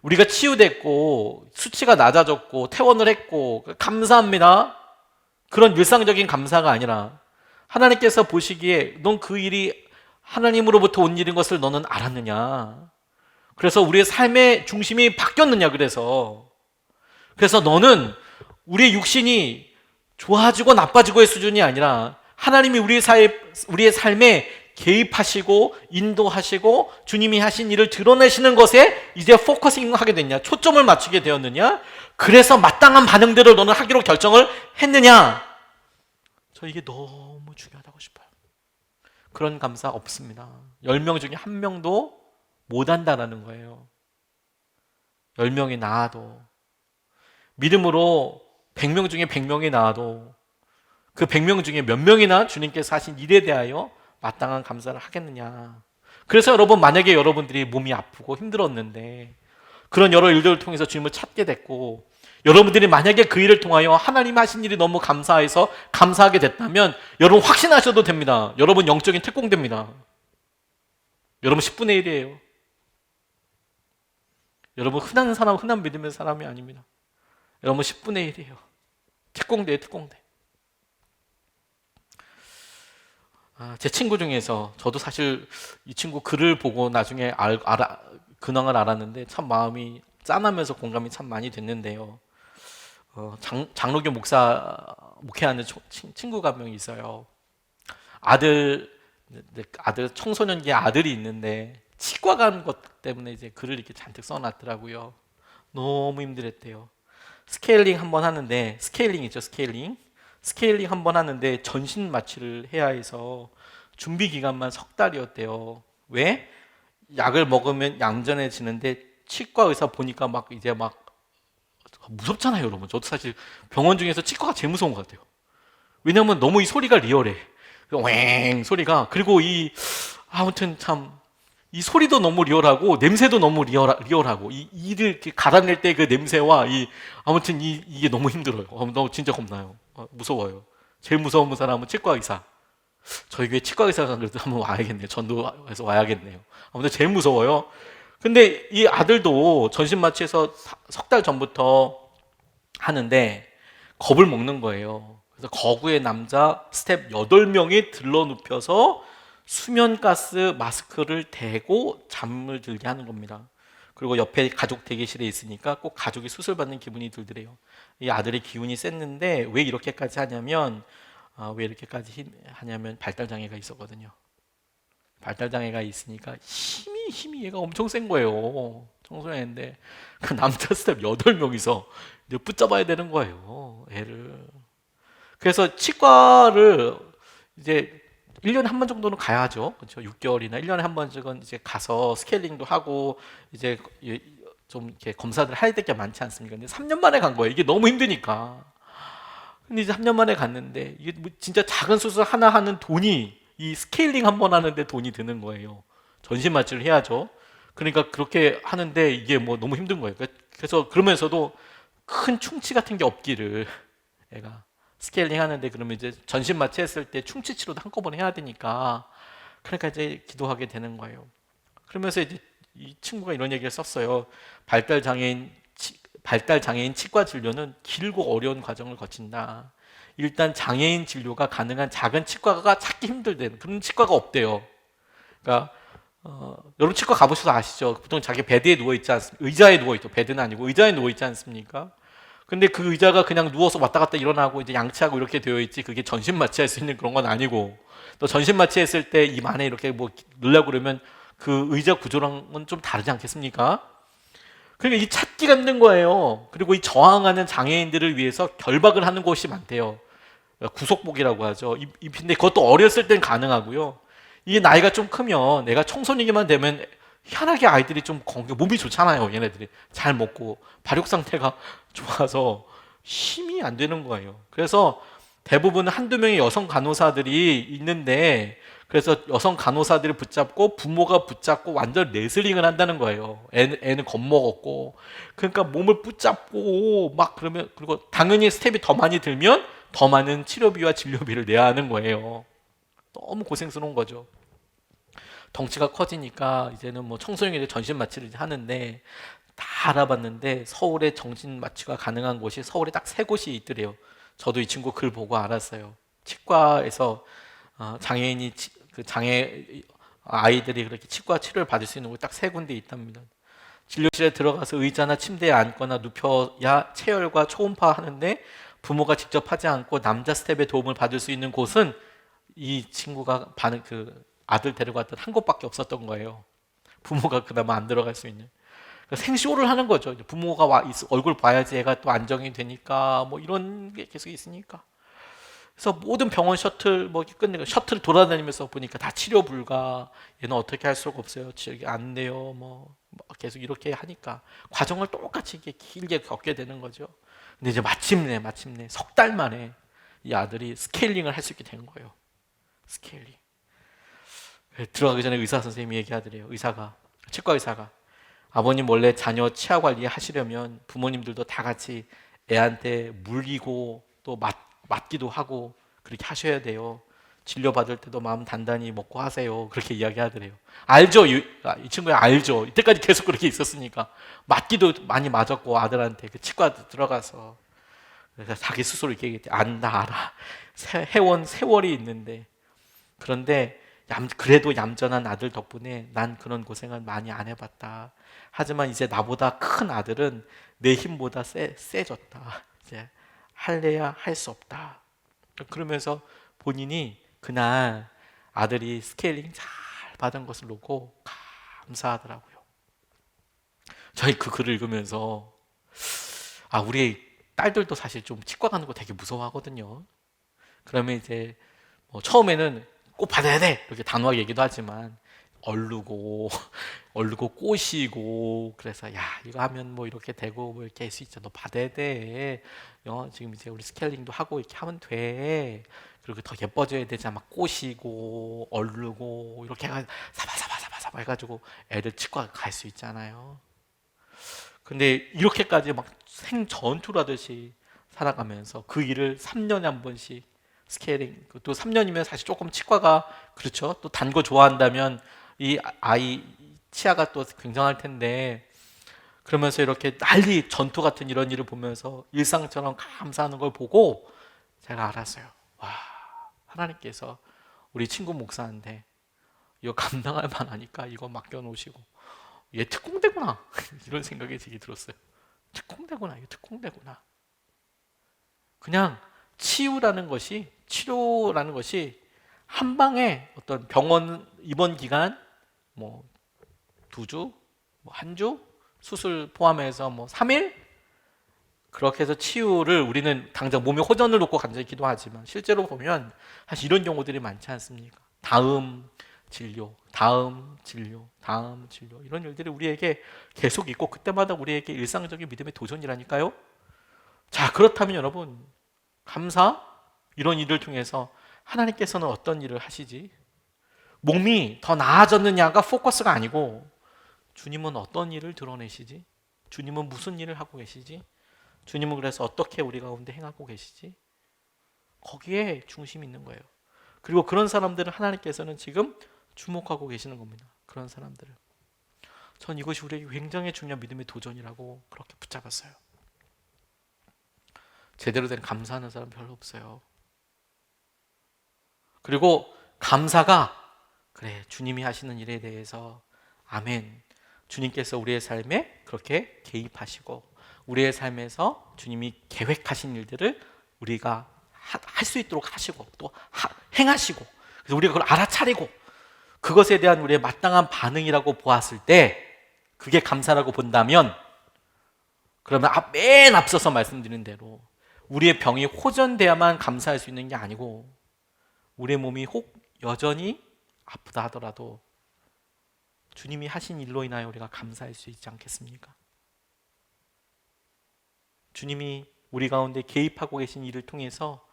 우리가 치유됐고 수치가 낮아졌고 퇴원을 했고 감사합니다. 그런 일상적인 감사가 아니라 하나님께서 보시기에 넌 그 일이 하나님으로부터 온 일인 것을 너는 알았느냐. 그래서 우리의 삶의 중심이 바뀌었느냐. 그래서 너는 우리의 육신이 좋아지고 나빠지고의 수준이 아니라 하나님이 우리의 삶에 개입하시고 인도하시고 주님이 하신 일을 드러내시는 것에 이제 포커싱하게 됐냐, 초점을 맞추게 되었느냐, 그래서 마땅한 반응들을 너는 하기로 결정을 했느냐, 저 이게 너무 중요하다고 싶어요. 그런 감사 없습니다. 10명 중에 1명도 못 한다라는 거예요. 10명이 나와도, 믿음으로 100명 중에 100명이 나와도 그 100명 중에 몇 명이나 주님께서 하신 일에 대하여 마땅한 감사를 하겠느냐. 그래서 여러분, 만약에 여러분들이 몸이 아프고 힘들었는데 그런 여러 일들을 통해서 주님을 찾게 됐고, 여러분들이 만약에 그 일을 통하여 하나님 하신 일이 너무 감사해서 감사하게 됐다면 여러분 확신하셔도 됩니다. 여러분 영적인 특공대입니다. 여러분 10분의 1이에요. 여러분 흔한 사람, 흔한 믿음의 사람이 아닙니다. 여러분 10분의 1이에요. 특공대예요, 특공대. 제 친구 중에서, 저도 사실 이 친구 글을 보고 나중에 근황을 알았는데 참 마음이 짠하면서 공감이 참 많이 됐는데요. 장로교 목회하는 친구가 한 명 있어요. 아들 청소년기의 아들이 있는데 치과 간 것 때문에 이제 글을 이렇게 잔뜩 써놨더라고요. 너무 힘들었대요. 스케일링 한번 하는데, 스케일링 있죠, 스케일링 한번 하는데 전신 마취를 해야 해서 준비 기간만 석 달이었대요. 왜? 약을 먹으면 얌전해지는데 치과 의사 보니까 막 이제 막 무섭잖아요, 여러분. 저도 사실 병원 중에서 치과가 제일 무서운 것 같아요. 왜냐면 너무 이 소리가 리얼해. 왱 소리가. 그리고 아무튼 참, 이 소리도 너무 리얼하고 냄새도 너무 리얼하고 이를 이렇게 갈아낼 때 그 냄새와 아무튼 이게 너무 힘들어요. 너무 진짜 겁나요. 무서워요. 제일 무서운 사람은 치과 의사. 저희 교회 치과 의사가 그래도 한번 와야겠네요. 전도해서 와야겠네요. 아무튼 제일 무서워요. 근데 이 아들도 전신 마취해서 석 달 전부터 하는데 겁을 먹는 거예요. 그래서 거구의 남자 스텝 8명이 들러 눕혀서 수면가스 마스크를 대고 잠을 들게 하는 겁니다. 그리고 옆에 가족 대기실에 있으니까 꼭 가족이 수술받는 기분이 들더래요. 이 아들의 기운이 셌는데 왜 이렇게까지 하냐면 발달장애가 있었거든요. 발달장애가 있으니까 힘이 얘가 엄청 센 거예요. 청소년인데 그 남자 스텝 8명이서 이제 붙잡아야 되는 거예요, 애를. 그래서 치과를 이제 1년에 한 번 정도는 가야죠. 그렇죠? 6개월이나 1년에 한 번씩은 이제 가서 스케일링도 하고 이제 좀 이렇게 검사들 해야 될 게 많지 않습니까? 근데 3년 만에 간 거예요. 이게 너무 힘드니까. 근데 이제 3년 만에 갔는데 이게 진짜 작은 수술 하나 하는 돈이, 이 스케일링 한 번 하는데 돈이 드는 거예요. 전신 마취를 해야죠. 그러니까 그렇게 하는데 이게 뭐 너무 힘든 거예요. 그래서 그러면서도 큰 충치 같은 게 없기를, 애가 스케일링 하는데, 그러면 이제 전신 마취했을 때 충치 치료도 한꺼번에 해야 되니까, 그러니까 이제 기도하게 되는 거예요. 그러면서 이제 이 친구가 이런 얘기를 썼어요. 발달 장애인 치과 진료는 길고 어려운 과정을 거친다. 일단 장애인 진료가 가능한 작은 치과가 찾기 힘들대요. 그런 치과가 없대요. 그러니까 여러분 치과 가보셔서 아시죠? 보통 자기 베드에 누워 있지 않습니까? 의자에 누워 있죠. 베드는 아니고 의자에 누워 있지 않습니까? 근데 그 의자가 그냥 누워서 왔다 갔다 일어나고 이제 양치하고 이렇게 되어 있지, 그게 전신 마취할 수 있는 그런 건 아니고, 또 전신 마취했을 때 입 안에 이렇게 뭐 넣으려고 그러면 그 의자 구조랑은 좀 다르지 않겠습니까? 그러니까 이 찾기가 힘든 거예요. 그리고 이 저항하는 장애인들을 위해서 결박을 하는 곳이 많대요. 구속복이라고 하죠. 입인데 그것도 어렸을 땐 가능하고요. 이게 나이가 좀 크면, 내가 청소년이만 되면 희한하게 아이들이 좀 몸이 좋잖아요. 얘네들이 잘 먹고 발육 상태가 좋아서 힘이 안 되는 거예요. 그래서 대부분 한두 명의 여성 간호사들이 있는데, 그래서 여성 간호사들이 붙잡고 부모가 붙잡고 완전 레슬링을 한다는 거예요. 애는 겁먹었고, 그러니까 몸을 붙잡고 막 그러면, 그리고 당연히 스텝이 더 많이 들면 더 많은 치료비와 진료비를 내야 하는 거예요. 너무 고생스러운 거죠. 덩치가 커지니까 이제는 뭐 청소년들 전신 마취를 하는데, 다 알아봤는데 서울에 정신 마취가 가능한 곳이 서울에 딱 3곳이 있더래요. 저도 이 친구 글 보고 알았어요. 치과에서 장애인이 아이들이 그렇게 치과 치료를 받을 수 있는 곳이 딱 3군데 있답니다. 진료실에 들어가서 의자나 침대에 앉거나 눕혀야 체열과 초음파 하는데 부모가 직접 하지 않고 남자 스텝의 도움을 받을 수 있는 곳은 이 친구가 아들 데려갔던 한 곳밖에 없었던 거예요. 부모가 그나마 안 들어갈 수 있는. 그러니까 생쇼를 하는 거죠. 부모가 얼굴 봐야지 애가 또 안정이 되니까, 뭐 이런 게 계속 있으니까. 그래서 모든 병원 셔틀 뭐 끝내고 셔틀 돌아다니면서 보니까 다 치료 불가. 얘는 어떻게 할 수가 없어요. 지역이 안 돼요. 뭐 계속 이렇게 하니까 과정을 똑같이 이렇게 길게 겪게 되는 거죠. 근데 이제 마침내 석 달 만에 이 아들이 스케일링을 할 수 있게 된 거예요. 스케일링. 들어가기 전에 의사 선생님이 얘기하더래요. 치과 의사가 아버님 원래 자녀 치아 관리 하시려면 부모님들도 다 같이 애한테 물리고 또 맞기도 하고 그렇게 하셔야 돼요. 진료 받을 때도 마음 단단히 먹고 하세요. 그렇게 이야기하더래요. 알죠? 이 친구야 알죠? 이때까지 계속 그렇게 있었으니까 맞기도 많이 맞았고 아들한테 그 치과 들어가서 그래서 자기 스스로 이렇게 얘기했대. 안다 알아. 해온 세월이 있는데 그런데 그래도 얌전한 아들 덕분에 난 그런 고생을 많이 안 해봤다. 하지만 이제 나보다 큰 아들은 내 힘보다 세졌다. 이제 할래야 할 수 없다. 그러면서 본인이 그날 아들이 스케일링 잘 받은 것을 놓고 감사하더라고요. 저희 그 글을 읽으면서 우리 딸들도 사실 좀 치과 가는 거 되게 무서워하거든요. 그러면 이제 처음에는 꼭 받아야 돼 이렇게 단호하게 얘기도 하지만 얼르고 꼬시고 그래서 야 이거 하면 뭐 이렇게 되고 뭐 이렇게 할 수 있죠. 너 받아야 돼. 지금 이제 우리 스케일링도 하고 이렇게 하면 돼. 그리고 더 예뻐져야 되잖아. 막 꼬시고 얼르고 이렇게 사바사바 해가지고 애들 치과 갈 수 있잖아요. 근데 이렇게까지 막 생전투를 하듯이 살아가면서 그 일을 3년에 한 번씩 스케일링. 또 3년이면 사실 조금 치과가 그렇죠. 또 단 거 좋아한다면 이 아이 치아가 또 굉장할 텐데 그러면서 이렇게 난리 전투 같은 이런 일을 보면서 일상처럼 감사하는 걸 보고 제가 알았어요. 와, 하나님께서 우리 친구 목사한테 이거 감당할 만하니까 이거 맡겨놓으시고 얘 특공대구나 이런 생각이 되게 들었어요. 특공대구나. 이거 특공대구나. 그냥 치료라는 것이 한 방에 어떤 병원 입원 기간 뭐 2주, 뭐 1주, 수술 포함해서 뭐 3일 그렇게 해서 치유를 우리는 당장 몸에 호전을 놓고 간절히 기도하지만 실제로 보면 사실 이런 경우들이 많지 않습니까? 다음 진료 이런 일들이 우리에게 계속 있고 그때마다 우리에게 일상적인 믿음의 도전이라니까요. 자, 그렇다면 여러분 감사 이런 일을 통해서 하나님께서는 어떤 일을 하시지? 몸이 더 나아졌느냐가 포커스가 아니고 주님은 어떤 일을 드러내시지? 주님은 무슨 일을 하고 계시지? 주님은 그래서 어떻게 우리 가운데 행하고 계시지? 거기에 중심이 있는 거예요. 그리고 그런 사람들은 하나님께서는 지금 주목하고 계시는 겁니다. 그런 사람들을. 전 이것이 우리에게 굉장히 중요한 믿음의 도전이라고 그렇게 붙잡았어요. 제대로 된 감사하는 사람 별로 없어요. 그리고 감사가 그래 주님이 하시는 일에 대해서 아멘. 주님께서 우리의 삶에 그렇게 개입하시고 우리의 삶에서 주님이 계획하신 일들을 우리가 할 수 있도록 하시고 또 행하시고 그래서 우리가 그걸 알아차리고 그것에 대한 우리의 마땅한 반응이라고 보았을 때 그게 감사라고 본다면 그러면 맨 앞서서 말씀드린 대로 우리의 병이 호전돼야만 감사할 수 있는 게 아니고 우리의 몸이 혹 여전히 아프다 하더라도 주님이 하신 일로 인하여 우리가 감사할 수 있지 않겠습니까? 주님이 우리 가운데 개입하고 계신 일을 통해서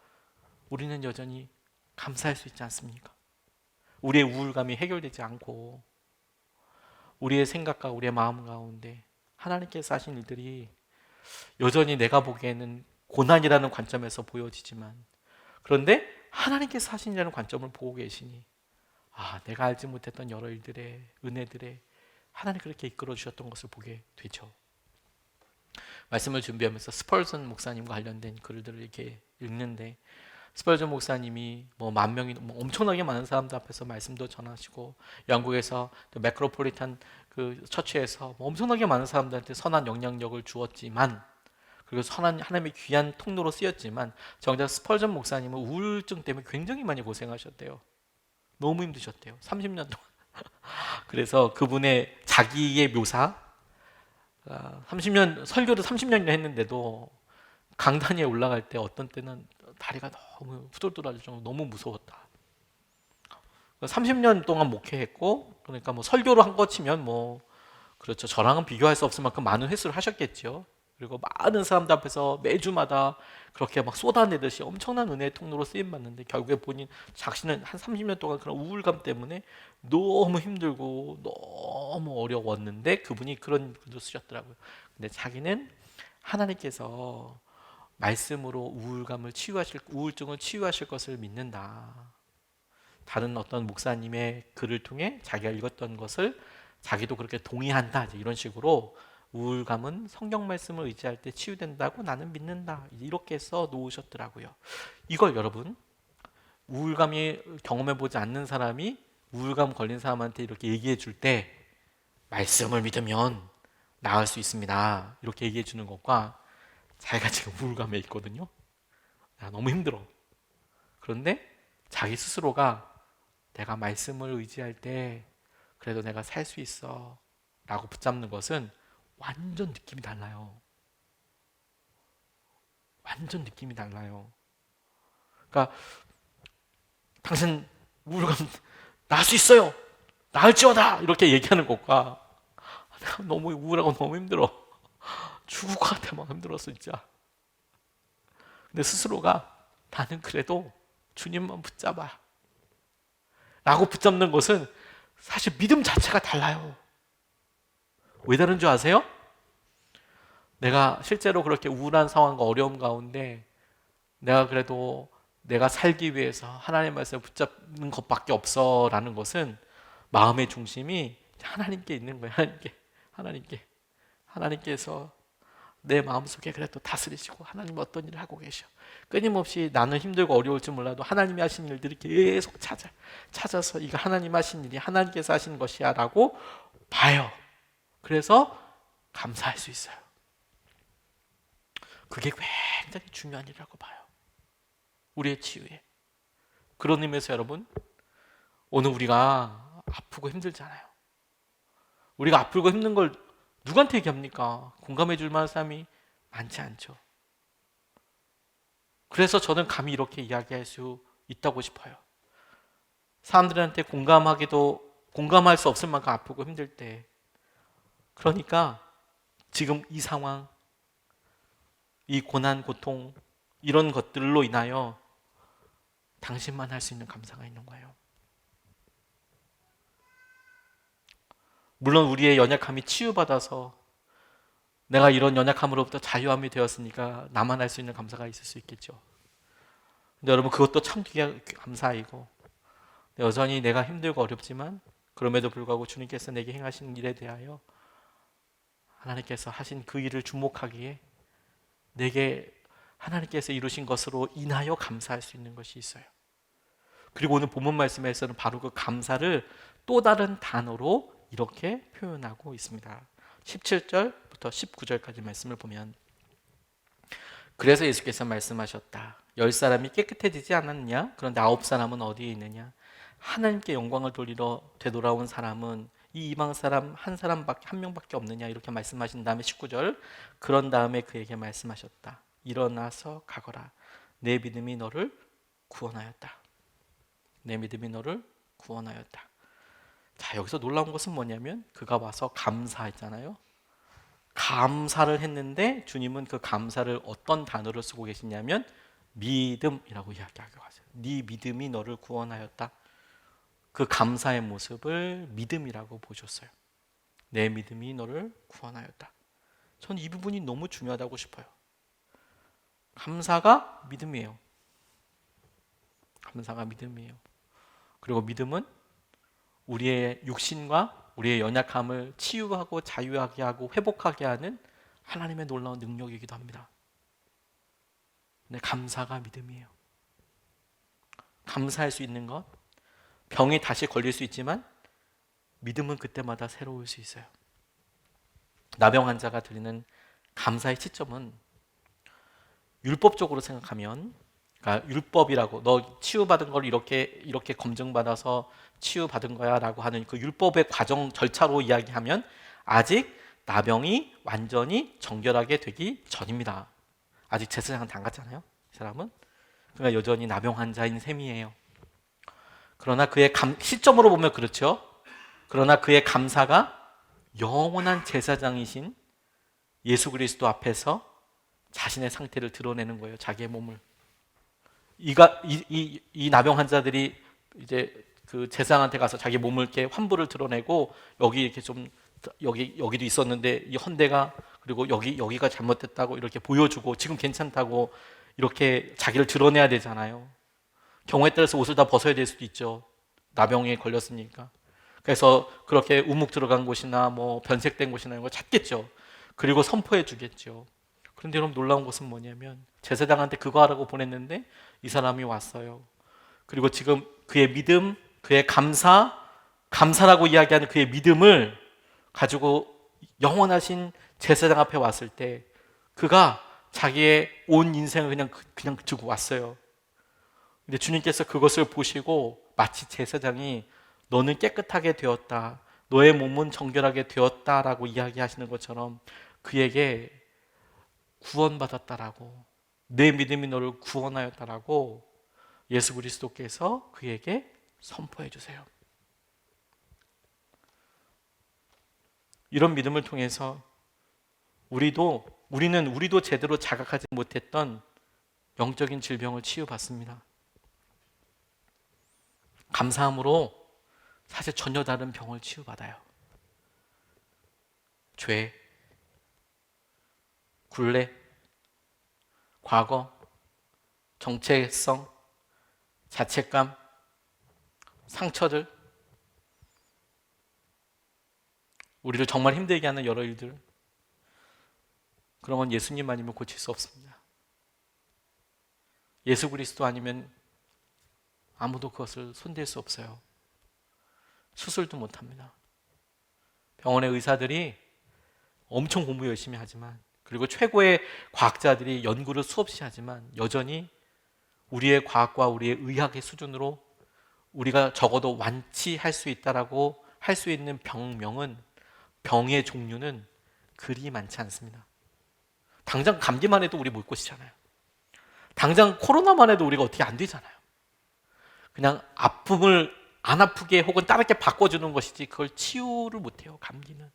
우리는 여전히 감사할 수 있지 않습니까? 우리의 우울감이 해결되지 않고 우리의 생각과 우리의 마음 가운데 하나님께서 하신 일들이 여전히 내가 보기에는 고난이라는 관점에서 보여지지만 그런데 하나님께서 하신 일이라는 관점을 보고 계시니 내가 알지 못했던 여러 일들의 은혜들에 하나님 그렇게 이끌어 주셨던 것을 보게 되죠. 말씀을 준비하면서 스펄전 목사님과 관련된 글들을 이렇게 읽는데 스펄전 목사님이 뭐 10,000명이 엄청나게 많은 사람들 앞에서 말씀도 전하시고 영국에서 매크로폴리탄 그 처치에서 엄청나게 많은 사람들한테 선한 영향력을 주었지만 그리고 선한 하나님의 귀한 통로로 쓰였지만 정작 스펄전 목사님은 우울증 때문에 굉장히 많이 고생하셨대요. 너무 힘드셨대요. 30년 동안. 그래서 그분의 자기의 묘사 30년 설교도 30년이나 했는데도 강단위에 올라갈 때 어떤 때는 다리가 너무 후들후들할 정도로 너무 무서웠다. 30년 동안 목회했고, 그러니까 뭐 설교로 한 거 치면 뭐 그렇죠. 저랑은 비교할 수 없을 만큼 많은 횟수를 하셨겠죠. 그리고 많은 사람들 앞에서 매주마다 그렇게 막 쏟아내듯이 엄청난 은혜의 통로로 쓰임 받는데, 결국에 본인 자신은 한 30년 동안 그런 우울감 때문에 너무 힘들고 너무 어려웠는데 그분이 그런 글도 쓰셨더라고요. 근데 자기는 하나님께서 말씀으로 우울증을 치유하실 것을 믿는다. 다른 어떤 목사님의 글을 통해 자기가 읽었던 것을 자기도 그렇게 동의한다. 이런 식으로 우울감은 성경 말씀을 의지할 때 치유된다고 나는 믿는다. 이렇게 써 놓으셨더라고요. 이걸 여러분, 우울감이 경험해보지 않는 사람이 우울감 걸린 사람한테 이렇게 얘기해 줄 때 말씀을 믿으면 나을 수 있습니다. 이렇게 얘기해 주는 것과 자기가 지금 우울감에 있거든요. 너무 힘들어. 그런데 자기 스스로가 내가 말씀을 의지할 때 그래도 내가 살 수 있어 라고 붙잡는 것은 완전 느낌이 달라요. 완전 느낌이 달라요. 그러니까 당신 우울감 나을 수 있어요, 나을지어다 이렇게 얘기하는 것과 내가 너무 우울하고 너무 힘들어, 죽을 것 같아, 막 힘들었어 진짜. 근데 스스로가 나는 그래도 주님만 붙잡아 라고 붙잡는 것은 사실 믿음 자체가 달라요. 왜 다른 줄 아세요? 내가 실제로 그렇게 우울한 상황과 어려움 가운데 내가 그래도 내가 살기 위해서 하나님 말씀을 붙잡는 것밖에 없어 라는 것은 마음의 중심이 하나님께 있는 거예요. 하나님께서 내 마음속에 그래도 다스리시고 하나님 어떤 일을 하고 계셔. 끊임없이 나는 힘들고 어려울지 몰라도 하나님이 하신 일들이 계속 찾아서 이거 하나님 하신 일이 하나님께서 하신 것이야 라고 봐요. 그래서 감사할 수 있어요. 그게 굉장히 중요한 일이라고 봐요. 우리의 치유에. 그런 의미에서 여러분, 오늘 우리가 아프고 힘들잖아요. 우리가 아프고 힘든 걸 누구한테 얘기합니까? 공감해 줄 만한 사람이 많지 않죠. 그래서 저는 감히 이렇게 이야기할 수 있다고 싶어요. 사람들한테 공감할 수 없을 만큼 아프고 힘들 때, 그러니까 지금 이 상황, 이 고난, 고통, 이런 것들로 인하여 당신만 할 수 있는 감사가 있는 거예요. 물론 우리의 연약함이 치유받아서 내가 이런 연약함으로부터 자유함이 되었으니까 나만 할 수 있는 감사가 있을 수 있겠죠. 근데 여러분, 그것도 참 감사이고, 여전히 내가 힘들고 어렵지만 그럼에도 불구하고 주님께서 내게 행하신 일에 대하여 하나님께서 하신 그 일을 주목하기에 내게 하나님께서 이루신 것으로 인하여 감사할 수 있는 것이 있어요. 그리고 오늘 본문 말씀에서는 바로 그 감사를 또 다른 단어로 이렇게 표현하고 있습니다. 17절부터 19절까지 말씀을 보면, 그래서 예수께서 말씀하셨다. 10사람이 깨끗해지지 않았느냐? 그런데 9사람은 어디에 있느냐? 하나님께 영광을 돌리러 되돌아온 사람은 이 이방 사람 한 명밖에 없느냐? 이렇게 말씀하신 다음에 19절, 그런 다음에 그에게 말씀하셨다. 일어나서 가거라. 내 믿음이 너를 구원하였다. 내 믿음이 너를 구원하였다. 자, 여기서 놀라운 것은 뭐냐면 그가 와서 감사했잖아요. 감사를 했는데 주님은 그 감사를 어떤 단어를 쓰고 계시냐면 믿음이라고 이야기하고 가세요. 네 믿음이 너를 구원하였다. 그 감사의 모습을 믿음이라고 보셨어요. 내 믿음이 너를 구원하였다. 저는 이 부분이 너무 중요하다고 싶어요. 감사가 믿음이에요. 감사가 믿음이에요. 그리고 믿음은 우리의 육신과 우리의 연약함을 치유하고 자유하게 하고 회복하게 하는 하나님의 놀라운 능력이기도 합니다. 근데 감사가 믿음이에요. 감사할 수 있는 것, 병이 다시 걸릴 수 있지만 믿음은 그때마다 새로울 수 있어요. 나병 환자가 드리는 감사의 시점은 율법적으로 생각하면, 그러니까 율법이라고 너 치유받은 걸 이렇게 검증받아서 치유받은 거야 라고 하는 그 율법의 과정 절차로 이야기하면 아직 나병이 완전히 정결하게 되기 전입니다. 아직 제사장한테 안 갔잖아요, 이 사람은. 그가 여전히 나병 환자인 셈이에요. 그러나 그의 시점으로 보면 그렇죠. 그러나 그의 감사가 영원한 제사장이신 예수 그리스도 앞에서 자신의 상태를 드러내는 거예요. 자기의 몸을. 이 나병 환자들이 이제 그 제사장한테 가서 자기 몸을 이렇게 환부를 드러내고, 여기 이렇게 좀 여기도 있었는데 이 헌대가, 그리고 여기가 잘못됐다고 이렇게 보여주고 지금 괜찮다고 이렇게 자기를 드러내야 되잖아요. 경우에 따라서 옷을 다 벗어야 될 수도 있죠. 나병에 걸렸으니까. 그래서 그렇게 우묵 들어간 곳이나 뭐 변색된 곳이나 이런 거 찾겠죠. 그리고 선포해 주겠죠. 그런데 여러분, 놀라운 것은 뭐냐면 제사장한테 그거 하라고 보냈는데 이 사람이 왔어요. 그리고 지금 그의 믿음, 그의 감사라고 이야기하는 그의 믿음을 가지고 영원하신 제사장 앞에 왔을 때 그가 자기의 온 인생을 그냥 두고 왔어요. 근데 주님께서 그것을 보시고 마치 제사장이 너는 깨끗하게 되었다, 너의 몸은 정결하게 되었다라고 이야기하시는 것처럼 그에게 구원받았다라고, 내 믿음이 너를 구원하였다라고 예수 그리스도께서 그에게 선포해 주세요. 이런 믿음을 통해서 우리도 제대로 자각하지 못했던 영적인 질병을 치유받습니다. 감사함으로 사실 전혀 다른 병을 치유받아요. 죄, 굴레, 과거, 정체성, 자책감, 상처들, 우리를 정말 힘들게 하는 여러 일들, 그런 건 예수님 아니면 고칠 수 없습니다. 예수 그리스도 아니면 아무도 그것을 손댈 수 없어요. 수술도 못합니다. 병원의 의사들이 엄청 공부 열심히 하지만, 그리고 최고의 과학자들이 연구를 수없이 하지만 여전히 우리의 과학과 우리의 의학의 수준으로 우리가 적어도 완치할 수 있다라고 할 수 있는 병의 종류는 그리 많지 않습니다. 당장 감기만 해도 우리 못 고치잖아요. 당장 코로나만 해도 우리가 어떻게 안 되잖아요. 그냥 아픔을 안 아프게 혹은 다르게 바꿔주는 것이지 그걸 치유를 못해요. 감기는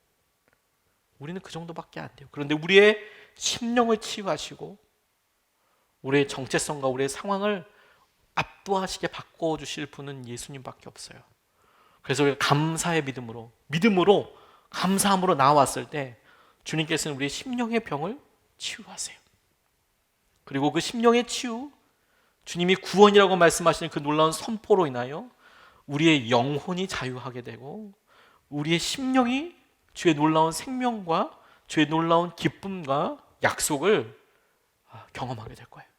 우리는 그 정도밖에 안 돼요. 그런데 우리의 심령을 치유하시고 우리의 정체성과 우리의 상황을 압도하시게 바꿔주실 분은 예수님밖에 없어요. 그래서 우리가 감사의 믿음으로 감사함으로 나왔을 때 주님께서는 우리의 심령의 병을 치유하세요. 그리고 그 심령의 치유, 주님이 구원이라고 말씀하시는 그 놀라운 선포로 인하여 우리의 영혼이 자유하게 되고 우리의 심령이 주의 놀라운 생명과 주의 놀라운 기쁨과 약속을 경험하게 될 거예요.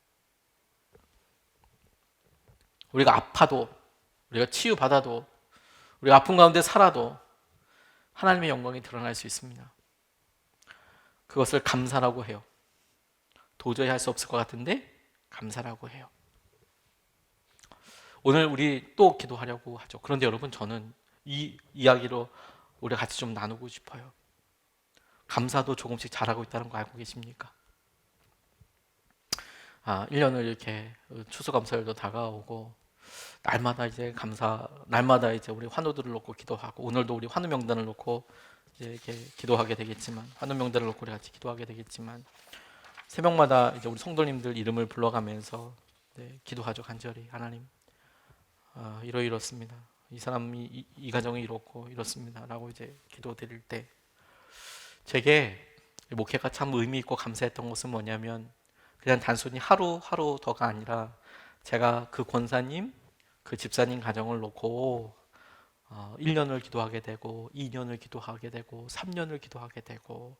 우리가 아파도, 우리가 치유받아도, 우리가 아픈 가운데 살아도 하나님의 영광이 드러날 수 있습니다. 그것을 감사라고 해요. 도저히 할 수 없을 것 같은데 감사라고 해요. 오늘 우리 또 기도하려고 하죠. 그런데 여러분, 저는 이 이야기로 우리 같이 좀 나누고 싶어요. 감사도 조금씩 잘하고 있다는 거 알고 계십니까? 1년을 이렇게 추수감사절도 다가오고 날마다 이제 우리 환우들을 놓고 기도하고, 오늘도 우리 환우 명단을 놓고 이제 이렇게 기도하게 되겠지만, 환우 명단을 놓고 우리 같이 기도하게 되겠지만, 새벽마다 이제 우리 성도님들 이름을 불러가면서 기도하죠. 간절히 하나님, 이렇습니다. 이 사람이 이 가정이 이렇고 이렇습니다라고 이제 기도드릴 때 제게 목회가 참 의미 있고 감사했던 것은 뭐냐면, 그냥 단순히 하루 더가 아니라 제가 그 권사님, 그 집사님 가정을 놓고 1년을 기도하게 되고 2년을 기도하게 되고 3년을 기도하게 되고,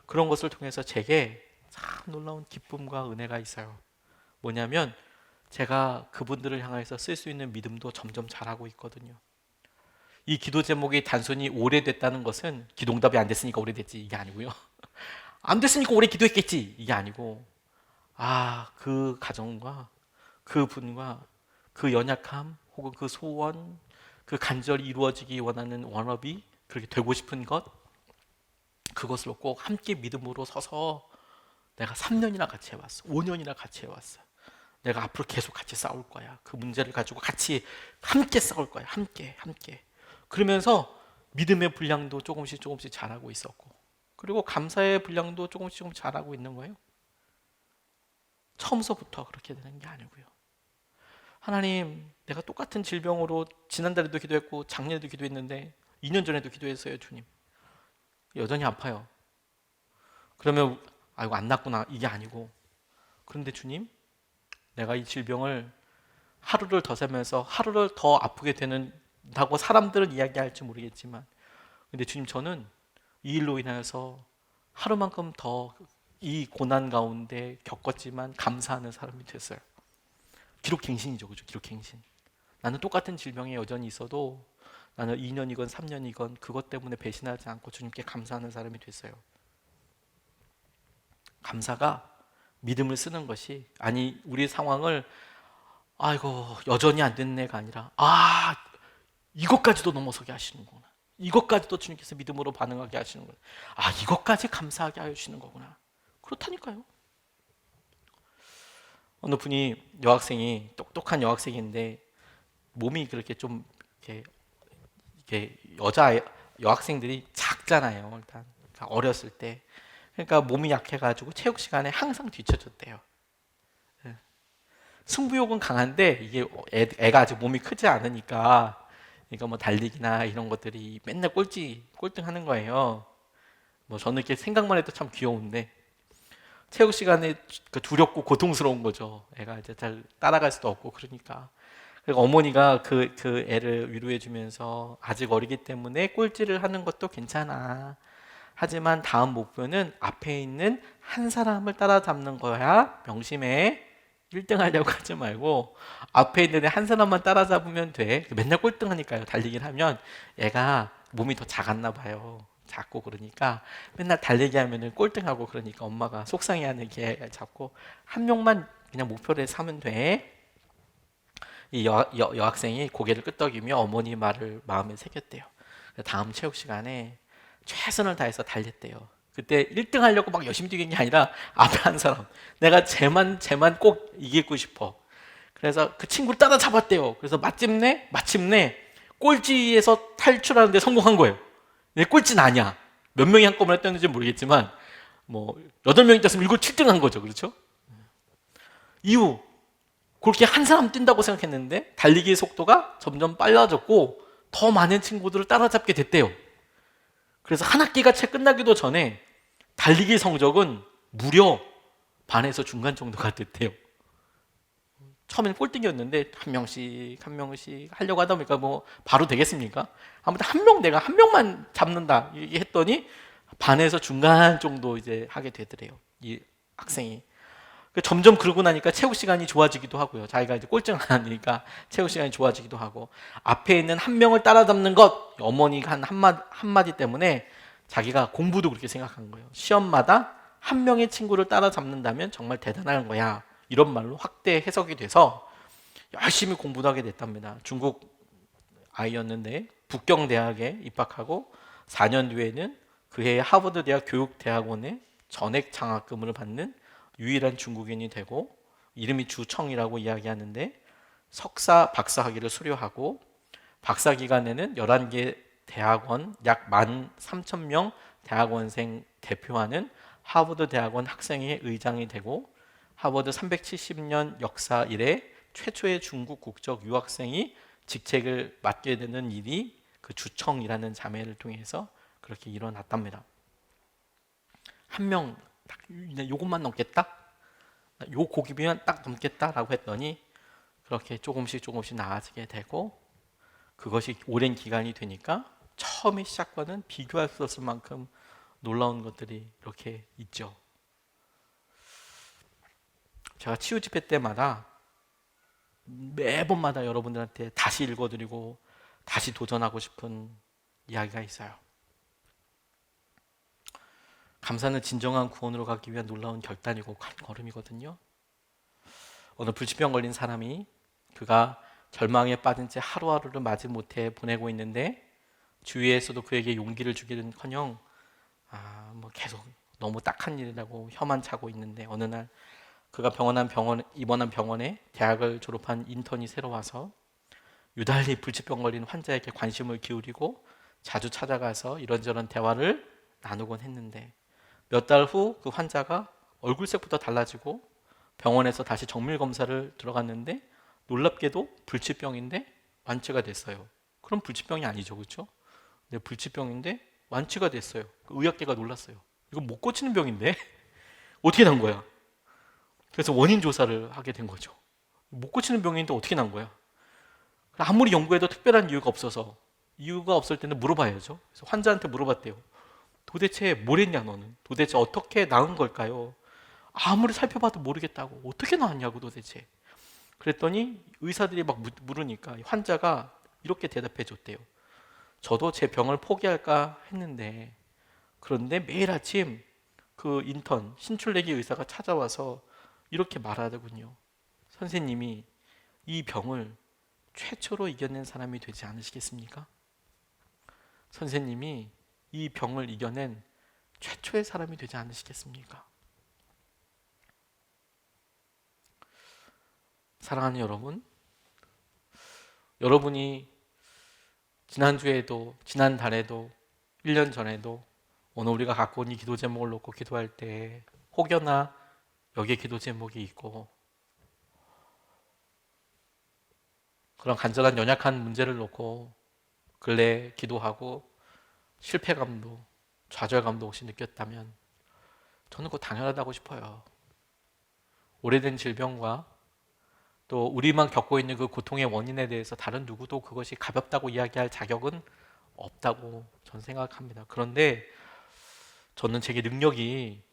그런 것을 통해서 제게 참 놀라운 기쁨과 은혜가 있어요. 뭐냐면 제가 그분들을 향해서 쓸 수 있는 믿음도 점점 자라고 있거든요. 이 기도 제목이 단순히 오래됐다는 것은 기도응답이 안 됐으니까 오래됐지 이게 아니고요. 안 됐으니까 오래 기도했겠지 이게 아니고, 그 가정과 그 분과 그 연약함 혹은 그 소원, 그 간절히 이루어지기 원하는 원업이, 그렇게 되고 싶은 것, 그것을 꼭 함께 믿음으로 서서 내가 3년이나 같이 해왔어, 5년이나 같이 해왔어, 내가 앞으로 계속 같이 싸울 거야. 그 문제를 가지고 같이 함께 싸울 거야. 함께. 그러면서 믿음의 분량도 조금씩 자라고 있었고, 그리고 감사의 분량도 조금씩 자라고 있는 거예요. 처음서부터 그렇게 되는 게 아니고요. 하나님, 내가 똑같은 질병으로 지난달에도 기도했고 작년에도 기도했는데 2년 전에도 기도했어요. 주님, 여전히 아파요. 그러면 아이고 안 낫구나 이게 아니고, 그런데 주님, 내가 이 질병을 하루를 더 살면서 하루를 더 아프게 되는다고 사람들은 이야기할지 모르겠지만, 근데 주님, 저는 이 일로 인하여서 하루만큼 더 이 고난 가운데 겪었지만 감사하는 사람이 됐어요. 기록갱신이죠, 그죠? 기록갱신. 나는 똑같은 질병에 여전히 있어도 나는 2년이건 3년이건 그것 때문에 배신하지 않고 주님께 감사하는 사람이 됐어요. 감사가 믿음을 쓰는 것이, 아니 우리 상황을 아이고 여전히 안 됐네가 아니라, 아 이것까지도 넘어서게 하시는구나, 이것까지도 주님께서 믿음으로 반응하게 하시는구나, 아 이것까지 감사하게 하시는 거구나. 그렇다니까요. 어느 분이, 여학생이, 똑똑한 여학생인데 몸이 그렇게 좀 이렇게 여학생들이 작잖아요. 일단 어렸을 때, 그러니까 몸이 약해가지고 체육 시간에 항상 뒤쳐졌대요. 예. 승부욕은 강한데 이게 애가 아직 몸이 크지 않으니까, 그러니까 뭐 달리기나 이런 것들이 맨날 꼴등하는 거예요. 뭐 저는 이렇게 생각만 해도 참 귀여운데, 체육 시간에 두렵고 고통스러운 거죠. 애가 이제 잘 따라갈 수도 없고 그러니까. 그리고 어머니가 그 애를 위로해 주면서, 아직 어리기 때문에 꼴찌를 하는 것도 괜찮아. 하지만 다음 목표는 앞에 있는 한 사람을 따라잡는 거야. 명심해. 1등 하려고 하지 말고 앞에 있는 애 한 사람만 따라잡으면 돼. 맨날 꼴등하니까요. 달리기를 하면 애가 몸이 더 작았나 봐요. 작고 그러니까 맨날 달리기 하면은 꼴등하고 그러니까 엄마가 속상해하는 게, 잡고 한 명만 그냥 목표를 삼으면 돼. 이 여학생이 고개를 끄덕이며 어머니 말을 마음에 새겼대요. 다음 체육 시간에 최선을 다해서 달렸대요. 그때 1등 하려고 막 열심히 뛰는 게 아니라 앞에 한 사람, 내가 쟤만 꼭 이기고 싶어. 그래서 그 친구를 따라잡았대요. 그래서 마침내 꼴찌에서 탈출하는데 성공한 거예요. 내 꼴찌는 아니야. 몇 명이 한꺼번에 뛰었는지 모르겠지만 뭐 8명이 뛰었으면 7등 한 거죠. 그렇죠? 이후 그렇게 한 사람 뛴다고 생각했는데 달리기의 속도가 점점 빨라졌고 더 많은 친구들을 따라잡게 됐대요. 그래서 한 학기가 채 끝나기도 전에 달리기 성적은 무려 반에서 중간 정도가 됐대요. 처음에는 꼴등이었는데 한 명씩 하려고 하다 보니까 뭐 바로 되겠습니까? 아무튼 내가 한 명만 잡는다 했더니 반에서 중간 정도 이제 하게 되더래요. 이 학생이. 점점 그러고 나니까 체육 시간이 좋아지기도 하고요. 자기가 이제 꼴등 안 하니까 체육 시간이 좋아지기도 하고, 앞에 있는 한 명을 따라잡는 것, 어머니가 한 한마디 때문에 자기가 공부도 그렇게 생각한 거예요. 시험마다 한 명의 친구를 따라잡는다면 정말 대단한 거야, 이런 말로 확대 해석이 돼서 열심히 공부도 하게 됐답니다. 중국 아이였는데 북경대학에 입학하고 4년 뒤에는 그해 하버드 대학 교육대학원에 전액 장학금을 받는 유일한 중국인이 되고, 이름이 주청이라고 이야기하는데 석사, 박사 학위를 수료하고, 박사 기간에는 11개 대학원 약 13,000명 대학원생 대표하는 하버드 대학원 학생회 의장이 되고, 하버드 370년 역사 이래 최초의 중국 국적 유학생이 직책을 맡게 되는 일이 그 주청이라는 자매를 통해서 그렇게 일어났답니다. 한 명 딱 요것만 넘겠다? 요 고기비만 딱 넘겠다라고 했더니 그렇게 조금씩 나아지게 되고, 그것이 오랜 기간이 되니까 처음의 시작과는 비교할 수 없을 만큼 놀라운 것들이 이렇게 있죠. 제가 치유 집회 때마다 매번마다 여러분들한테 다시 읽어드리고 다시 도전하고 싶은 이야기가 있어요. 감사는 진정한 구원으로 가기 위한 놀라운 결단이고 걸음이거든요. 어느 불치병 걸린 사람이, 그가 절망에 빠진 채 하루하루를 맞이 못해 보내고 있는데 주위에서도 그에게 용기를 주기는커녕 뭐 계속 너무 딱한 일이라고 혀만 차고 있는데, 어느 날 그가 입원한 병원에 대학을 졸업한 인턴이 새로 와서 유달리 불치병 걸린 환자에게 관심을 기울이고 자주 찾아가서 이런저런 대화를 나누곤 했는데 몇 달 후 그 환자가 얼굴색부터 달라지고 병원에서 다시 정밀 검사를 들어갔는데 놀랍게도 불치병인데 완치가 됐어요. 그럼 불치병이 아니죠, 그렇죠? 근데 불치병인데 완치가 됐어요. 의학계가 놀랐어요. 이거 못 고치는 병인데 어떻게 난 거야? 그래서 원인 조사를 하게 된 거죠. 못 고치는 병인데 어떻게 난 거야? 아무리 연구해도 특별한 이유가 없어서 이유가 없을 때는 물어봐야죠. 그래서 환자한테 물어봤대요. 도대체 뭘 했냐 너는? 도대체 어떻게 나은 걸까요? 아무리 살펴봐도 모르겠다고. 어떻게 나았냐고 도대체. 그랬더니 의사들이 막 물으니까 환자가 이렇게 대답해 줬대요. 저도 제 병을 포기할까 했는데 그런데 매일 아침 그 인턴 신출내기 의사가 찾아와서 이렇게 말하더군요. 선생님이 이 병을 최초로 이겨낸 사람이 되지 않으시겠습니까? 선생님이 이 병을 이겨낸 최초의 사람이 되지 않으시겠습니까? 사랑하는 여러분, 여러분이 지난주에도 지난달에도 1년 전에도 오늘 우리가 갖고 온 이 기도 제목을 놓고 기도할 때 혹여나 여기에 기도 제목이 있고 그런 간절한 연약한 문제를 놓고 근래 기도하고 실패감도 좌절감도 혹시 느꼈다면 저는 그거 당연하다고 싶어요. 오래된 질병과 또 우리만 겪고 있는 그 고통의 원인에 대해서 다른 누구도 그것이 가볍다고 이야기할 자격은 없다고 저는 생각합니다. 그런데 저는 제 능력이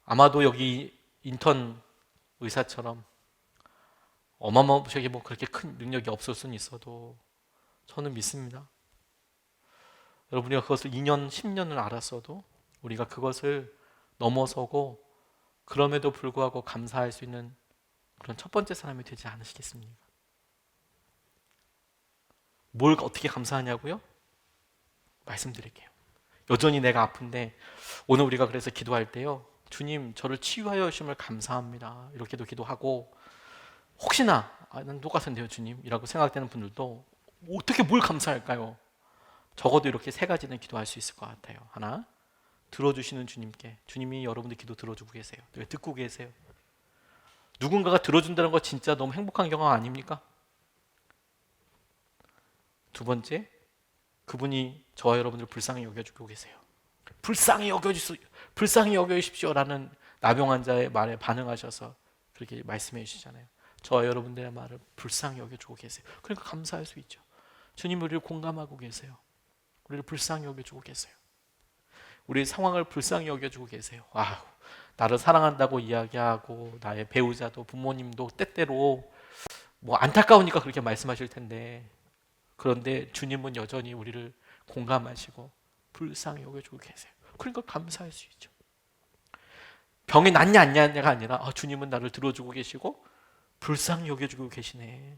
아마도 여기 인턴 의사처럼 어마어마하게 뭐 그렇게 큰 능력이 없을 수는 있어도 저는 믿습니다. 여러분이 그것을 2년, 10년을 알았어도 우리가 그것을 넘어서고 그럼에도 불구하고 감사할 수 있는 그런 첫 번째 사람이 되지 않으시겠습니까? 뭘 어떻게 감사하냐고요? 말씀드릴게요. 여전히 내가 아픈데 오늘 우리가 그래서 기도할 때요. 주님 저를 치유하여 주심을 감사합니다. 이렇게도 기도하고 혹시나 난 똑같은데요 주님 이라고 생각되는 분들도 어떻게 뭘 감사할까요? 적어도 이렇게 세 가지는 기도할 수 있을 것 같아요. 하나, 들어주시는 주님께 주님이 여러분들 기도 들어주고 계세요. 듣고 계세요. 누군가가 들어준다는 거 진짜 너무 행복한 경험 아닙니까? 두 번째, 그분이 저와 여러분들을 불쌍히 여겨주고 계세요. 불쌍히 여겨주십시오라는 나병 환자의 말에 반응하셔서 그렇게 말씀해 주시잖아요. 저와 여러분들의 말을 불쌍히 여겨주고 계세요. 그러니까 감사할 수 있죠. 주님 우리를 공감하고 계세요. 우리를 불쌍히 여겨주고 계세요. 우리의 상황을 불쌍히 여겨주고 계세요. 와, 나를 사랑한다고 이야기하고 나의 배우자도 부모님도 때때로 뭐 안타까우니까 그렇게 말씀하실 텐데 그런데 주님은 여전히 우리를 공감하시고 불쌍히 여겨주고 계세요. 그러니까 감사할 수 있죠. 병이 낫냐 안 낫냐가 아니라 주님은 나를 들어주고 계시고 불쌍히 여겨주고 계시네.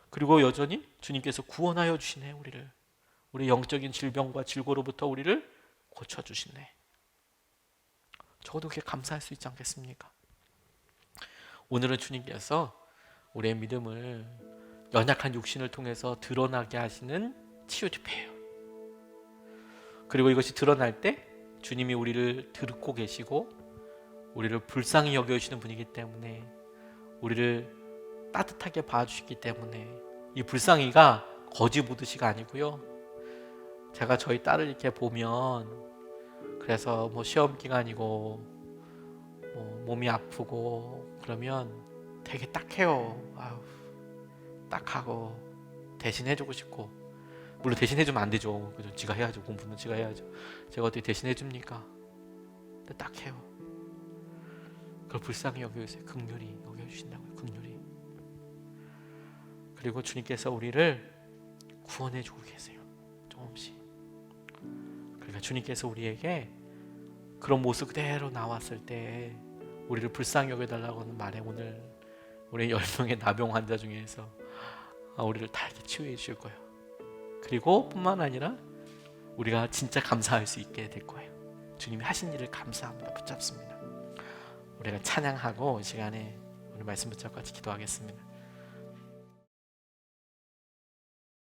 그리고 여전히 주님께서 구원하여 주시네. 우리 영적인 질병과 질고로부터 우리를 고쳐주시네. 적어도 그렇게 감사할 수 있지 않겠습니까? 오늘은 주님께서 우리의 믿음을 연약한 육신을 통해서 드러나게 하시는 치유 집회예요. 그리고 이것이 드러날 때 주님이 우리를 듣고 계시고 우리를 불쌍히 여겨주시는 분이기 때문에 우리를 따뜻하게 봐주시기 때문에 이 불쌍히가 거지 보듯이가 아니고요. 제가 저희 딸을 이렇게 보면 그래서 뭐 시험 기간이고 뭐 몸이 아프고 그러면 되게 딱해요. 딱하고 대신해주고 싶고 물론 대신해주면 안 되죠. 그죠? 지가 해야죠. 공부는 지가 해야죠. 제가 어떻게 대신해줍니까? 근데 딱해요. 그걸 불쌍히 여겨주세요. 긍휼히 여겨주신다고요. 긍휼히. 그리고 주님께서 우리를 구원해주고 계세요. 조금씩. 그러니까 주님께서 우리에게 그런 모습 그대로 나왔을 때 우리를 불쌍히 여겨달라고 하는 말에 오늘 우리 10명의 나병 환자 중에서 우리를 다 이렇게 치유해 주실 거예요. 그리고 뿐만 아니라 우리가 진짜 감사할 수 있게 될 거예요. 주님이 하신 일을 감사합니다. 붙잡습니다. 우리가 찬양하고 이 시간에 우리 말씀 붙잡고 같이 기도하겠습니다.